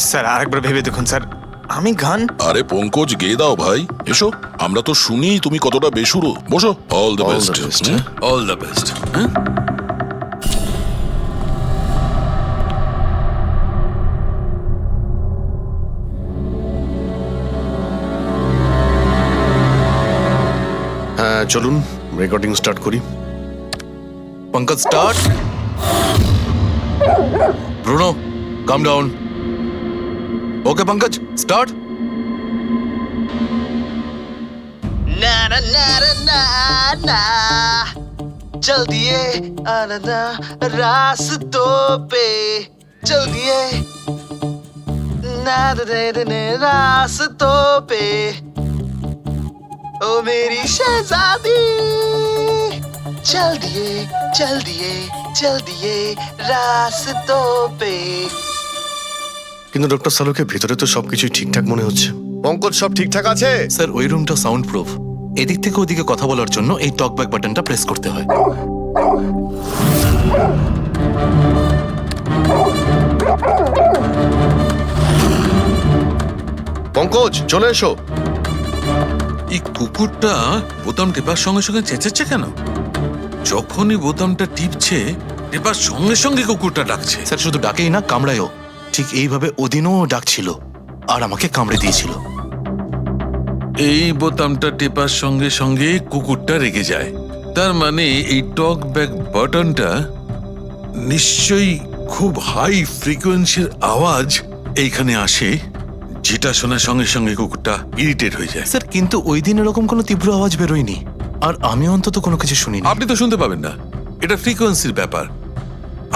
স্যার, আরেকবার ভেবে দেখুন স্যার, আমি গান। আরে পঙ্কজ, গেয়ে দাও ভাই। এসো, আমরা তো শুনি তুমি কতটা বেসুরো। বসো। All the best. All the best. হ্যাঁ চলুন রেকর্ডিং স্টার্ট করি। পঙ্কজ স্টার্ট। ব্রুনো কাম ডাউন। ওকে পঙ্কজ স্টার্ট। না না না না না, चल दिए आना रास्तों पे, चल दिए ना दे रास्तों पे, ओ मेरी शहजादी, चल दिए चल दिए चल दिए रास्तों पे। কিন্তু ডক্টর সালুকে ভিতরে তো সবকিছু ঠিকঠাক মনে হচ্ছে। পঙ্কজ, সব ঠিকঠাক আছে? স্যার, ওই রুমটা সাউন্ড প্রুফ। এদিক থেকে ওদিকে কথা বলার জন্য এই টকব্যাক বাটনটা প্রেস করতে হয়। পঙ্কজ চলে এসো। এই কুকুরটা বোতাম টেপার সঙ্গে সঙ্গে চেঁচাচ্ছে কেন? যখনই বোতামটা টিপছে, টেপার সঙ্গে সঙ্গে কুকুরটা ডাকছে। স্যার, শুধু ডাকেই না, কামড়ায়ও। ঠিক এইভাবে ওদিনও ডাকছিল আর আমাকে কামড়ে দিয়েছিল। এই বোতামটা টেপার সঙ্গে সঙ্গে কুকুরটা রেগে যায়। তার মানে এই টক ব্যাক বাটনটা নিশ্চয়ই খুব হাই ফ্রিকোয়েন্সির আওয়াজ এইখানে আসে, যেটা শোনার সঙ্গে সঙ্গে কুকুরটা ইরিটেট হয়ে যায়। স্যার কিন্তু ওই দিন এরকম কোনো তীব্র আওয়াজ বেরোয়নি, আর আমি অন্তত কোনো কিছু শুনিনি। আপনি তো শুনতে পাবেন না, এটা ফ্রিকোয়েন্সির ব্যাপার।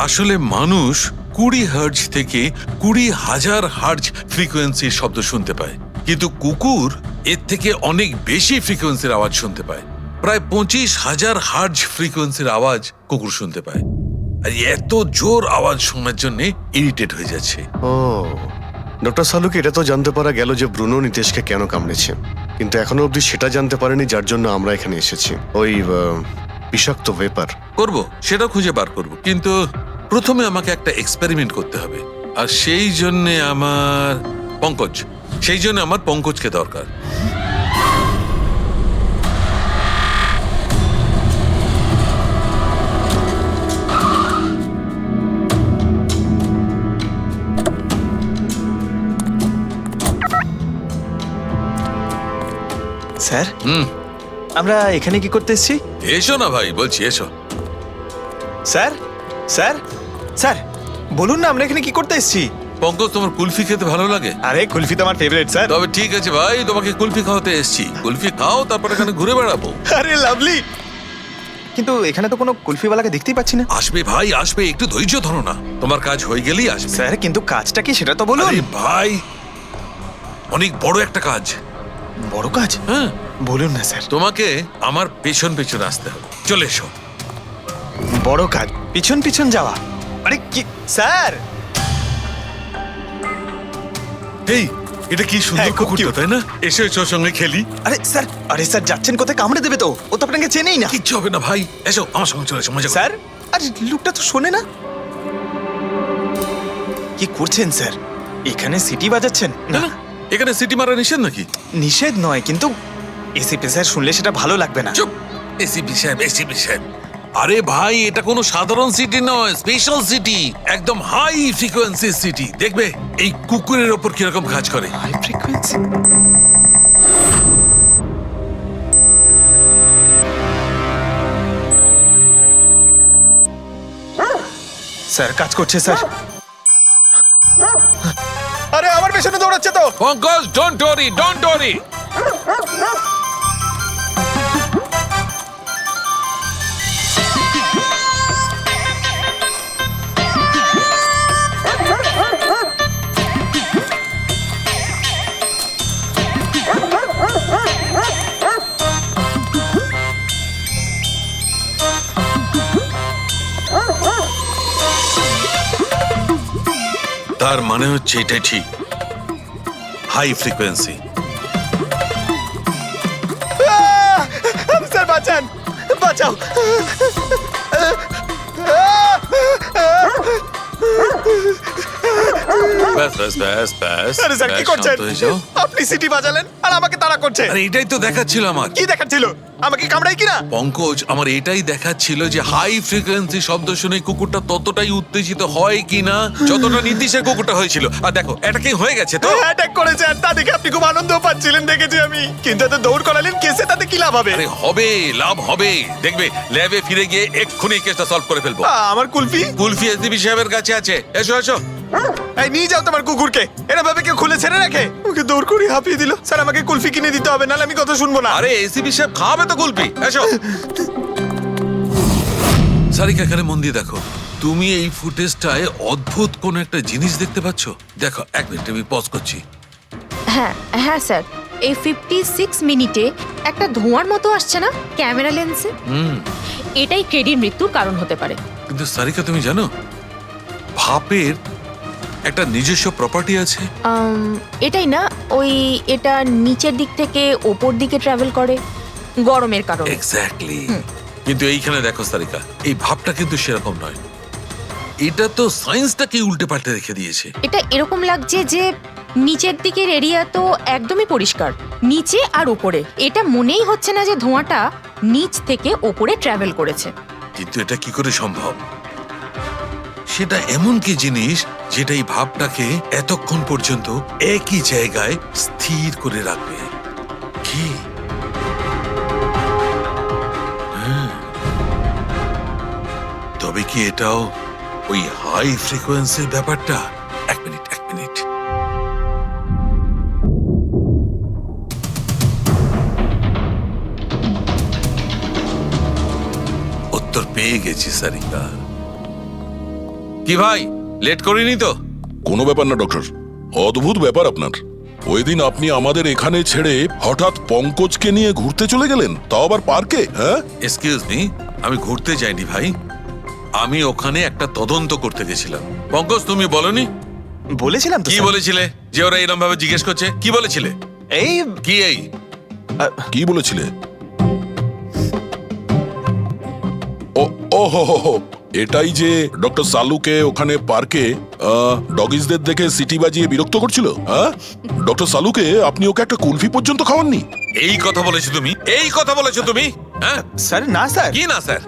আসলে মানুষ 20 হার্জ থেকে 20,000 হার্জ ফ্রিকোয়েন্সির শব্দ শুনতে পায়, কিন্তু কুকুর এর থেকে অনেক বেশি ফ্রিকোয়েন্সির আওয়াজ শুনতে পায়। প্রায় 25,000 হার্জ ফ্রিকোয়েন্সির আওয়াজ কুকুর শুনতে পায়। আর এত জোর আওয়াজ শোনার জন্য ইরিটেট হয়ে যাচ্ছে। ও ডক্টর সালুকে এটা তো জানতে পারা গেল যে ব্রুনো নিতেশকে কেন কামড়েছে, কিন্তু এখনো অবধি সেটা জানতে পারেনি যার জন্য আমরা এখানে এসেছি, ওই বিষাক্ত ভেপার। করব, সেটা খুঁজে বার করব, কিন্তু প্রথমে আমাকে একটা এক্সপেরিমেন্ট করতে হবে। আর সেই জন্য আমার পঙ্কজকে দরকার। স্যার আমরা এখানে কি করতে এসেছি? এসো না ভাই, বলছি এসো। স্যার স্যার স্যার বলুন না আমরা এখানে কি করতে এসেছি? পঙ্কজ, তোমার কুলফি খেতে ভালো লাগে? আরে কুলফি তো আমার ফেভারিট স্যার। তবে ঠিক আছে ভাই, তোমাকে কুলফি খাওয়াতে এসেছি। কুলফি খাও, তারপর এখানে ঘুরে বেড়াবো। আরে লাভলি, কিন্তু এখানে তো কোনো কুলফিওয়ালাকে দেখতেই পাচ্ছি না। আসবে ভাই, আসবে, একটু ধৈর্য ধরো না, তোমার কাজ হয়ে গেলেই আসবে। স্যার কিন্তু কাজটা কি সেটা তো বলুন। আরে ভাই, অনেক বড় একটা কাজ। বড় কাজ? হ্যাঁ বলুন না স্যার। তোমাকে আমার পেছন পেছন আসতে হবে, চলে এসো। বড় কাজ? পিছন পিছন যাওয়া? আরে কি স্যার! এই এটা কি সুন্দর কুকুরটা, তাই না? এসো এসো, সঙ্গে খেলি। আরে স্যার যাচ্ছেন কোথায়? কামড়ে দেবে তো, ও তো আপনাকে চেনেই না। কিচ্ছু হবে না ভাই, এসো আমার সঙ্গে চলে এসো, মজা করো। স্যার আরে লোকটা তো শোনে না। কি করছেন স্যার? এখানে সিটি বাজাচ্ছেন? না, এখানে সিটি মারা নিষেধ নাকি? নিষেধ নয়, কিন্তু এসিপি স্যার শুনলে সেটা ভালো লাগবে না। চুপ, এসিপি সাহেব। আরে ভাই, এটা কোনো সাধারণ সিটি নয়, স্পেশাল সিটি, একদম হাই ফ্রিকোয়েন্সি সিটি। দেখবে এই কুকুরের ওপর কিরকম কাজ করে। High frequency? স্যার কাজ করছে স্যার। আরে আমার পেছনে দৌড়াচ্ছে তো। Pankaj, don't worry. তার মানে হচ্ছে এটাই ঠিক, হাই ফ্রিকোয়েন্সি। স্যার বাঁচান, বাঁচাও। ব্যাস। আরে স্যার কি করছেন? আপনি সিটি বাজালেন আর আমাকে তাড়া করছে। আরে এটাই তো দেখাচ্ছিল আমার। কি দেখাচ্ছিল? আমাকে কামড়াই কিনা? পঙ্কজ, আমার এটাই দেখাচ্ছিল যে হাই ফ্রিকোয়েন্সি শব্দ শুনে কুকুরটা ততটাই উত্তেজিত হয় কিনা যতটা নীতিশের কুকুরটা হয়েছিল। আর দেখো, অ্যাটাকিং হয়ে গেছে তো। অ্যাটাক করেছে, আর তা দেখে আপনি খুব আনন্দ পাচ্ছিলেন দেখেছি আমি। কিন্তু এত দৌড় করালেন কেসে, তাতে কি লাভ হবে? আরে লাভ হবে, দেখবে ল্যাবে ফিরে গিয়ে এক্ষুনি কেসটা সলভ করে ফেলবো। আমার কুলফি এসডিপি সাহেবের কাছে আছে, এসো। এই নিয়ে যাও তোমার কুকুরকে। এরা ভাবে কেউ খুলে ছেড়ে রাখে? ওকে দৌড় করে হাঁপিয়ে দিল। স্যার আমাকে কুলফি কিনে দিতে হবে, নাহলে আমি কথা শুনবো না। আরে এসিপি সাহেব খাওয়াবে তো কুলফি, এসো। সারিকা, এখানে মন দিয়ে দেখো। তুমি এই ফুটেজটায় অদ্ভুত কোন একটা জিনিস দেখতে পাচ্ছ? দেখো, 1 মিনিট আমি পজ করছি। হ্যাঁ স্যার, এই 56 মিনিটে একটা ধোঁয়ার মতো আসছে না ক্যামেরা লেন্সে? এটাই কেডির মৃত্যুর কারণ হতে পারে। কিন্তু সারিকা, তুমি জানো ভাপের একটা নিজস্ব প্রপার্টি আছে? এটাই না, এটা নিচের দিক থেকে ওপর দিকে ট্রাভেল করে গরমের কারণে। এক্স্যাক্টলি। কিন্তু এইখানে দেখো সারিকা, এই ভাবটা কিন্তু সেরকম নয়। এটা তো সায়েন্সটাকে উল্টে পাল্টে রেখে দিয়েছে। এটা এরকম লাগছে যে নিচের দিকের এরিয়া তো একদমই পরিষ্কার, নিচে আর উপরে এটা মনেই হচ্ছে না যে ধোঁয়াটা নিচ থেকে ওপরে ট্রাভেল করেছে। কিন্তু এটা কি করে সম্ভব? সেটা এমন কি জিনিস যেটা এই ভাবটাকে এতক্ষণ পর্যন্ত একই জায়গায় স্থির করে রাখবে। কি তবে কি এটাও ওই হাই ফ্রিকোয়েন্সির ব্যাপারটা? এক মিনিট উত্তর পেয়ে গেছি সারিকা। কি ভাই, লেট করিনি তো? কোনো ব্যাপার না ডক্টর, অদ্ভুত ব্যাপার আপনার। ওই দিন আপনি আমাদের এখানে ছেড়ে হঠাৎ পঙ্কজকে নিয়ে ঘুরতে চলে গেলেন, তাও আবার পার্কে। হ্যাঁ, এক্সকিউজ মি, আমি ঘুরতে যাইনি ভাই, আমি ওখানে একটা তদন্ত করতে গেছিলাম। পঙ্কজ, তুমি বলনি? বলেছিলাম তো কি স্যার। বলেছিলে যে ওরা এরকম ভাবে জিজ্ঞেস করছে? কি বলেছিলে? এই কি এই কি বলেছিলে? ও হো হো হো, এটাই যে ডক্টর সালুকে ওখানে পার্কে ডগিসদের দেখে সিটি বাজিয়ে বিরক্ত করছিল। হ্যাঁ, ডক্টর সালুকে আপনি ওকে একটা কুলফি পর্যন্ত খাওয়াননি? এই কথা বলেছো তুমি? এই কথা বলেছো তুমি? হ্যাঁ স্যার, না স্যার। কি না স্যার?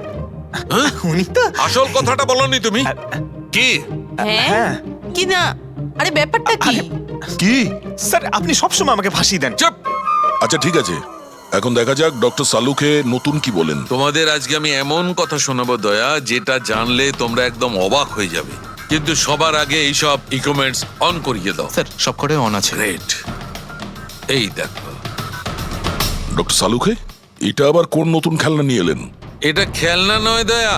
উনি তো আসল কথাটা বলনি তুমি। কি? হ্যাঁ কি না? আরে ব্যাপারটা কি? কি স্যার, আপনি সবসময় আমাকে ফাঁসিয়ে দেন। চুপ। আচ্ছা ঠিক আছে, এখন দেখা যাক ডক্টর সালুকে নতুন কি বলেন। তোমাদের আজকে আমি এমন কথা শোনাবো দয়া, যেটা জানলে তোমরা একদম অবাক হয়ে যাবে। কিন্তু সবার আগে এইসব ইকুইপমেন্টস অন করিয়ে দাও। স্যার সব কটাই অন আছে। গ্রেট। এই দেখো, ডক্টর সালুকে এটা আবার কোন নতুন খেলনা নিয়ে এলেন? এটা খেলনা নয় দয়া,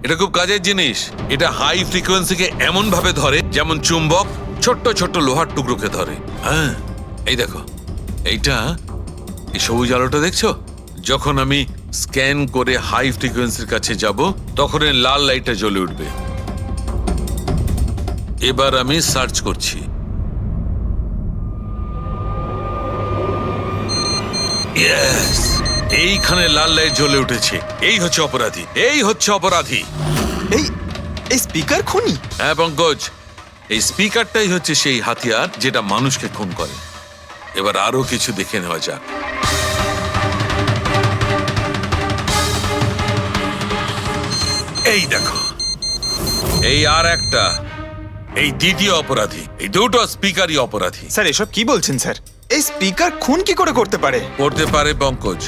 এটা খুব কাজের জিনিস। এটা হাই ফ্রিকোয়েন্সিকে এমন ভাবে ধরে যেমন চুম্বক ছোট্ট ছোট্ট লোহার টুকরোকে ধরে। হ্যাঁ, এই দেখো, এইটা এই সবুজ আলোটা দেখছো? যখন আমি স্ক্যান করে হাই ফ্রিকোয়েন্সির কাছে যাব, তখন এই লাল লাইটটা জ্বলে উঠবে। এবার আমি সার্চ করছি। ইয়েস, এইখানে লাল লাইট জ্বলে উঠেছে। এই হচ্ছে অপরাধী, এই হচ্ছে অপরাধী। এই স্পিকার খুনি? হ্যাঁ পঙ্কজ, এই স্পিকারটাই হচ্ছে সেই হাতিয়ার যেটা মানুষকে খুন করে। এবার আরো কিছু দেখে নেওয়া যাক। এই দেখো, এই আর একটা, এই দ্বিতীয় অপরাধী। এই দুটো স্পিকারই অপরাধী। স্যার এসব কি বলছেন স্যার? এই স্পিকার খুন কি করে করতে পারে? করতে পারে পঙ্কজ,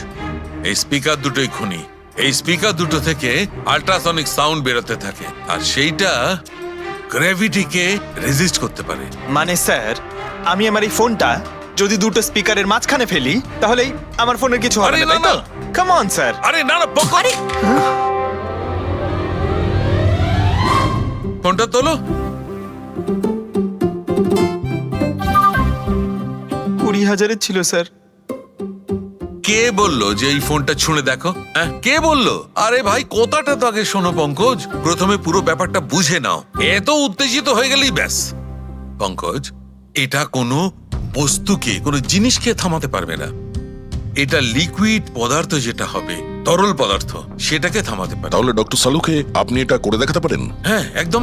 এই স্পিকার দুটোই খুনি। এই স্পিকার দুটো থেকে আল্ট্রাসনিক সাউন্ড বেরোতে থাকে, আর সেইটা গ্র্যাভিটিকে রেজিস্ট করতে পারে। মানে স্যার, আমি আমার এই ফোনটা যদি দুটো স্পিকারের মাঝখানে ফেলি, তাহলেই আমার ফোনের কিছু হবে না, তাই তো? Come on sir. আরে না না পঙ্কজ, ফোনটা তোলো। 20,000-এর ছিল স্যার। কে বললো যে এই ফোনটা ছুঁড়ে দেখো? হ্যাঁ, কে বললো? আরে ভাই, কথাটা তো আগে শোনো পঙ্কজ, প্রথমে পুরো ব্যাপারটা বুঝে নাও। এত উত্তেজিত হয়ে গেলেই ব্যাস। পঙ্কজ, এটা কোনো বস্তুকে, কোনো জিনিসকে থামাতে পারবে না। এটা লিকুইড পদার্থ, যেটা হবে তরল পদার্থ, সেটাকে থামাতে পারে। তাহলে ডক্টর সালুকে আপনি এটা করে দেখাতে পারেন? হ্যাঁ একদম।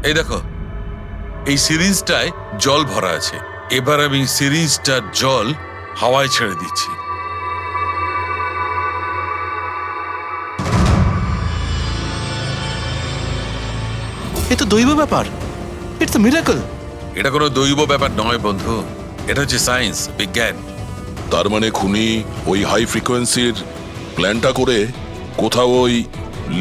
এই দেখো, এই সিরিঞ্জটায় জল ভরা আছে। এবার আমি সিরিঞ্জটার জল হাওয়ায় ছেড়ে দিচ্ছি। এ তো দৈব ব্যাপার। It's a miracle. এটা কোনো দৈব ব্যাপার নয় বন্ধু, এটা হচ্ছে সায়েন্স, বিজ্ঞান। তার মানে খুনি ওই হাই ফ্রিকোয়েন্সির প্ল্যানটা করে কোথাও ওই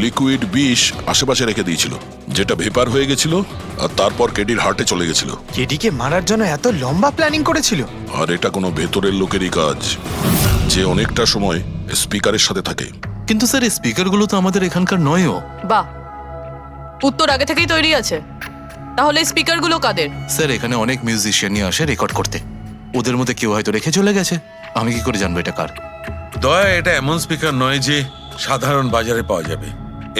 লিকুইড বিষ আশেপাশে রেখে দিয়েছিল, যেটা ভেপার হয়ে গেছিল, আর তারপর কেডির হার্টে চলে গেছিল। কেডিকে মারার জন্য এত লম্বা প্ল্যানিং করেছিল? আর এটা কোনো ভেতরের লোকেরই কাজ, যে অনেকটা সময় স্পিকারের সাথে থাকে। কিন্তু স্যার এই স্পিকারগুলো তো আমাদের এখানকার নয়ও। বাহ, উত্তর আগে থেকেই তৈরি আছে। তাহলে স্পিকারগুলো কাদের? স্যার এখানে অনেক মিউজিশিয়ানই আসে রেকর্ড করতে, ওদের মধ্যে কেউ হয়তো রেখে চলে গেছে। আমি কি করে জানবো এটা কার? দয়া, এটা এমন স্পিকার নয় যে সাধারণ বাজারে পাওয়া যাবে।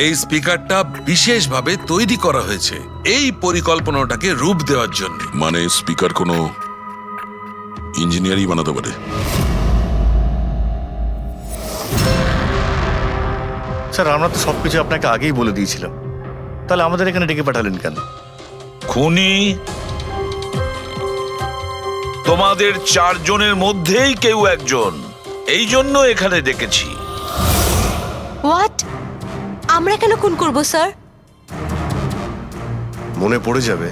এই স্পিকারটা বিশেষভাবে তৈরি করা হয়েছে এই পরিকল্পনাটাকে রূপ দেওয়ার জন্য। মানে স্পিকার কোনো ইঞ্জিনিয়ারই বানাতে পারে? স্যার আমরা তো সবকিছু আপনাকে আগেই বলে দিয়েছিলাম, তাহলে আমাদের এখানে ডেকে পাঠালেন কেন? খুনি তোমাদের চারজনের মধ্যেই কেউ একজন, এই জন্য এখানে ডেকেছি। হোয়াট? আমরা কেন খুন করব স্যার? মনে পড়ে যাবে।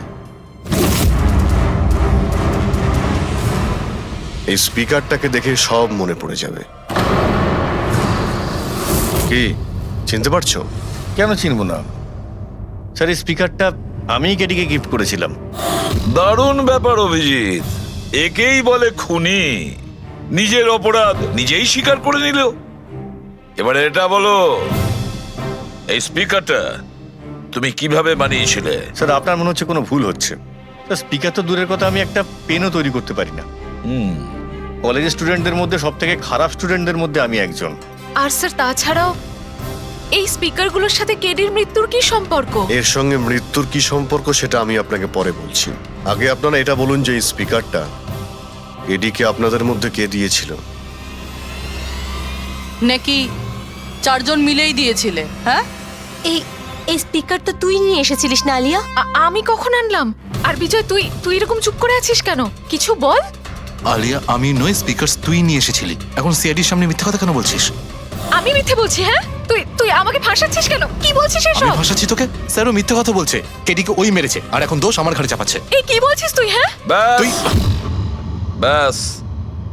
এই স্পিকারটাকে দেখে সব মনে পড়ে যাবে। কি চিনতে পারছো? কেন চিনবো না স্যার? এই স্পিকারটা আমিই কেডিকে গিফট করেছিলাম। দারুণ ব্যাপার অভিজিৎ, একেই বলে খুনি। নিজের অপরাধ নিজেই স্বীকার করে নিল। এবারে এটা বলো, এই স্পিকারটা তুমি কিভাবে বানিয়েছিলে? স্যার আপনার মনে হচ্ছে কোনো ভুল হচ্ছে। স্যার স্পিকার তো দূরের কথা, আমি একটা পেনও তৈরি করতে পারি না। কলেজের স্টুডেন্টদের মধ্যে সব থেকে খারাপ স্টুডেন্টদের মধ্যে আমি একজন। আর স্যার তাছাড়াও এই স্পিকারগুলোর সাথে কেডির মৃত্যুর কি সম্পর্ক? এর সঙ্গে মৃত্যুর কি সম্পর্ক সেটা আমি আপনাকে পরে বলছি। আগে আপনারা এটা বলুন যে এই স্পিকারটা এডিকে আপনাদের মধ্যে কে দিয়েছিল? নাকি চারজন মিলেই দিয়েছিলে? হ্যাঁ, এই স্পিকার তো তুই নিয়ে এসেছিলিস না আলিয়া? আমি কখন আনলাম? আর বিজয় তুই এরকম চুপ করে আছিস কেন? কিছু বল। আলিয়া, আমি নয়, স্পিকার তুই নিয়ে এসেছিলি। এখন সিআইডির সামনে মিথ্যা কথা কেন বলছিস? আমি মিথ্যে বলছি? হ্যাঁ, তুই আমাকে ফাঁসাচ্ছিস কেন? কি বলছিস এসব? আমি ফাঁসাচ্ছি তোকে? স্যারও মিথ্যা কথা বলছে। কেডিকে ওই মেরেছে আর এখন দোষ আমার ঘাড়ে চাপাচ্ছে। এই কি বলছিস তুই? হ্যাঁ, ব্যাস,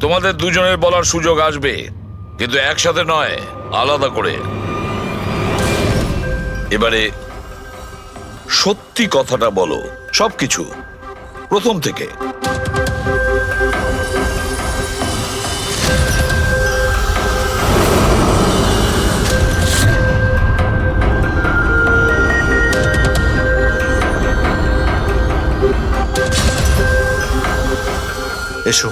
তোমাদের দুজনের বলার সুযোগ আসবে, কিন্তু একসাথে নয়, আলাদা করে। এবারে সত্যি কথাটা বলো, সবকিছু প্রথম থেকে। এসো,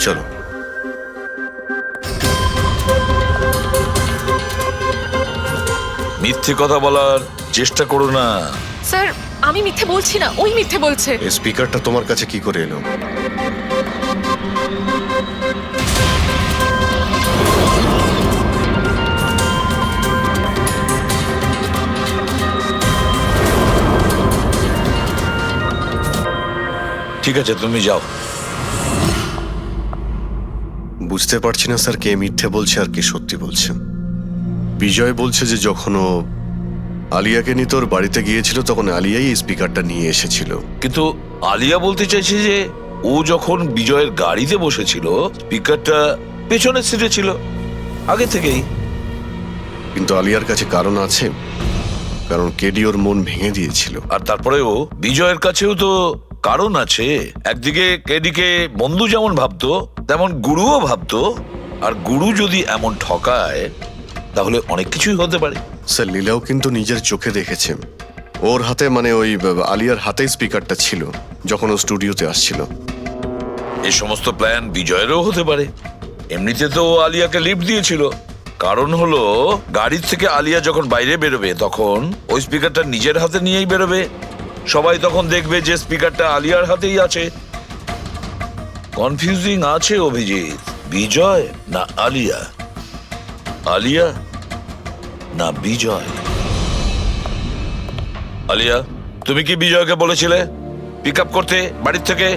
চলো। মিথ্যে কথা বলার চেষ্টা করো না। স্যার আমি মিথ্যে বলছি না, ওই মিথ্যে বলছে। এই স্পিকারটা তোমার কাছে কি করে এলো? ঠিক আছে, তুমি যাও। বুঝতে পারছি না স্যার, কে মিথ্যে বলছে আর কে সত্যি বলছে। বিজয় বলছে যে যখন ও আলিয়াকে নিয়ে তোর বাড়িতে গিয়েছিল তখন আলিয়াই এই স্পিকারটা নিয়ে এসেছিল। কিন্তু আলিয়া বলতে চাইছে যে ও যখন বিজয়ের গাড়িতে বসেছিল স্পিকারটা পেছনের সিটে ছিল আগে থেকেই। কিন্তু আলিয়ার কাছে কারণ আছে, কারণ কেডি ওর মন ভেঙে দিয়েছিল। আর তারপরেও বিজয়ের কাছেও তো কারণ আছে। একদিকে কেডিকে বন্ধু যেমন ভাবতো তেমন গুরুও ভাবতো, আর গুরু যদি এমন ঠকায় তাহলে অনেক কিছুই হতে পারে। স্যার লীলাও কিন্তু নিজের চোখে দেখেছে, ওর হাতে মানে ওই আলিয়ার হাতে স্পিকারটা ছিল যখন ও স্টুডিওতে আসছিল। এই সমস্ত প্ল্যান বিজয়েরও হতে পারে। এমনিতে তো ও আলিয়াকে লিফট দিয়েছিল, কারণ হলো গাড়ির থেকে আলিয়া যখন বাইরে বেরোবে তখন ওই স্পিকারটা নিজের হাতে নিয়েই বেরোবে। সবাই তখন দেখবে যে স্পিকারটা আলিয়ার হাতেই আছে। কনফিউজিং আছে অভিজিৎ। বিজয় না আলিয়া, আলিয়া না বিজয়। আলিয়া, তুমি কি বিজয়কে বলেছিলে পিক আপ করতে বাড়ির থেকে?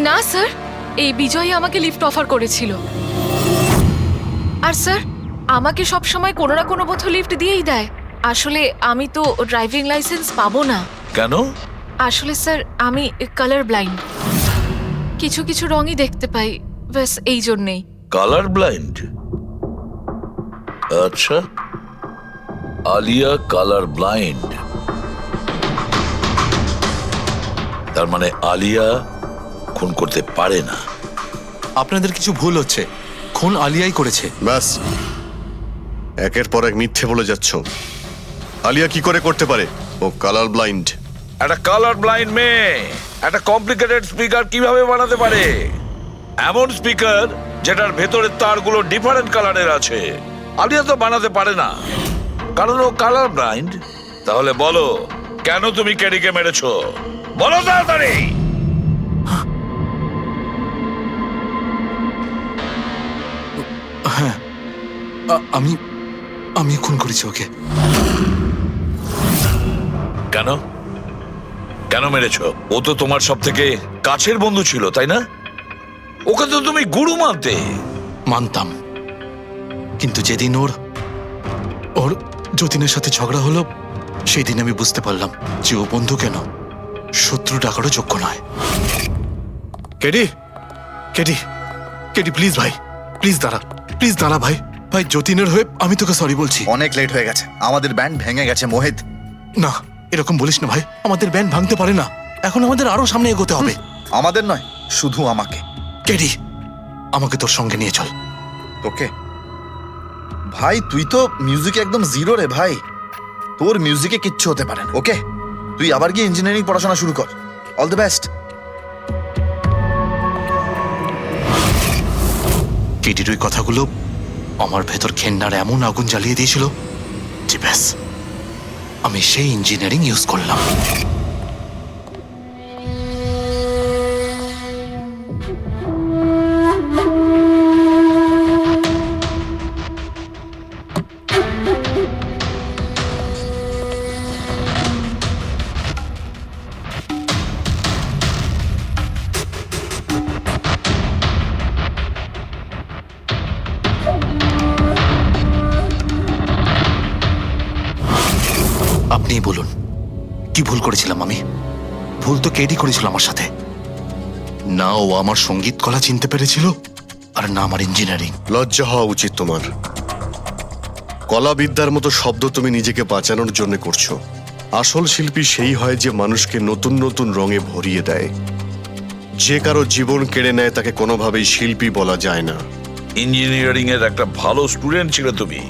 না স্যার, এই বিজয় আমাকে লিফট অফার করেছিল। আর স্যার আমাকে সব সময় কোনো না কোনো পথে লিফট দিয়েই দেয়। আসলে আমি তো ড্রাইভিং লাইসেন্স পাবো না। কেন? আসলে স্যার আমি কালার ব্লাইন্ড, কিছু কিছু রঙই দেখতে পাই, ব্যাস এই জন্যেই। Colour blind? আচ্ছা, আলিয়া কালার ব্লাইন্ড, তার মানে আলিয়া খুন করতে পারে না। আপনাদের কিছু ভুল হচ্ছে, খুন আলিয়াই করেছে। ব্যাস, একের পর এক মিথ্যে বলে যাচ্ছ। আলিয়া কি করে করতে পারে? ও কালার ব্লাইন্ড। একটা কালার ব্লাইন্ড মেয়ে একটা কমপ্লিকেটেড স্পিকার কিভাবে বানাতে পারে? এমন স্পিকার যেটার ভেতরের তারগুলো ডিফারেন্ট কালারের আছে। আলিয়া তো বানাতে পারে না, কারণ ও কালার ব্লাইন্ড। তাহলে বলো, কেন তুমি কেডিকে মেরেছো? বলো তাড়াতাড়ি। হ্যাঁ, আমি খুন করেছি ওকে। কেন কেন মেরেছো? ও তো তোমার সব থেকে কাছের বন্ধু ছিল, তাই না? ওকে তো তুমি গুরু মানতে। মানতাম, কিন্তু যেদিন ওর যতীনের সাথে ঝগড়া হলো সেই দিন আমি বুঝতে পারলাম যে ও বন্ধু কেন শত্রু ডাকারও যোগ্য নয়। কেডি কেডি কেডি প্লিজ ভাই, প্লিজ দাঁড়া ভাই। ভাই যতীনের হয়ে আমি তোকে সরি বলছি। অনেক লেট হয়ে গেছে, আমাদের ব্যান্ড ভেঙে গেছে মোহিত। না এরকম বলিস না ভাই, আমাদের ব্যান্ড ভাঙতে পারে না। এখন আমাদের আরো সামনে এগোতে হবে। আমাদের নয়, শুধু আমাকে। কেডি আমাকে তোর সঙ্গে নিয়ে চল। তোকে? ভাই তুই তো মিউজিকে একদম জিরো রে ভাই, তোর মিউজিকে কিচ্ছু হতে পারে না। ওকে, তুই আবার গিয়ে ইঞ্জিনিয়ারিং পড়াশোনা শুরু কর। All the best. কেডির ওই কথাগুলো আমার ভেতর ঘেন্নার এমন আগুন জ্বালিয়ে দিয়েছিল যে ব্যাস আমি সেই ইঞ্জিনিয়ারিং ইউজ করলাম। আপনিই বলুন কি ভুল করেছিলাম আমি? ভুল তো কেডি করেছিল আমার সাথে। না ও আমার সঙ্গীত কলা চিনতে পেরেছিল, আর না আমার ইঞ্জিনিয়ারিং। লজ্জা হওয়া উচিত তোমার। কলাবিদ্যার মতো শব্দ তুমি নিজেকে বাঁচানোর জন্য করছো। আসল শিল্পী সেই হয় যে মানুষকে নতুন নতুন রঙে ভরিয়ে দেয়। যে কারো জীবন কেড়ে নেয় তাকে কোনোভাবেই শিল্পী বলা যায় না। ইঞ্জিনিয়ারিং এর একটা ভালো স্টুডেন্ট ছিল তুমি।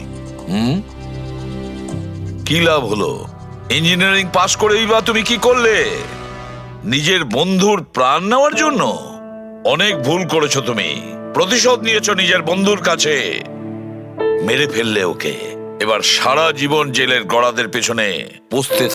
কি লাভ হলো? ইঞ্জিনিয়ারিং পাশ করেই বা তুমি কি করলে? নিজের বন্ধুর প্রাণ নেওয়ার জন্য? অনেক ভুল করেছো তুমি। প্রতিশোধ নিয়েছো নিজের বন্ধুর কাছে। মেরে ফেললে ওকে। এবার সারা জীবন জেলের গড়াদের পেছনে পুষতে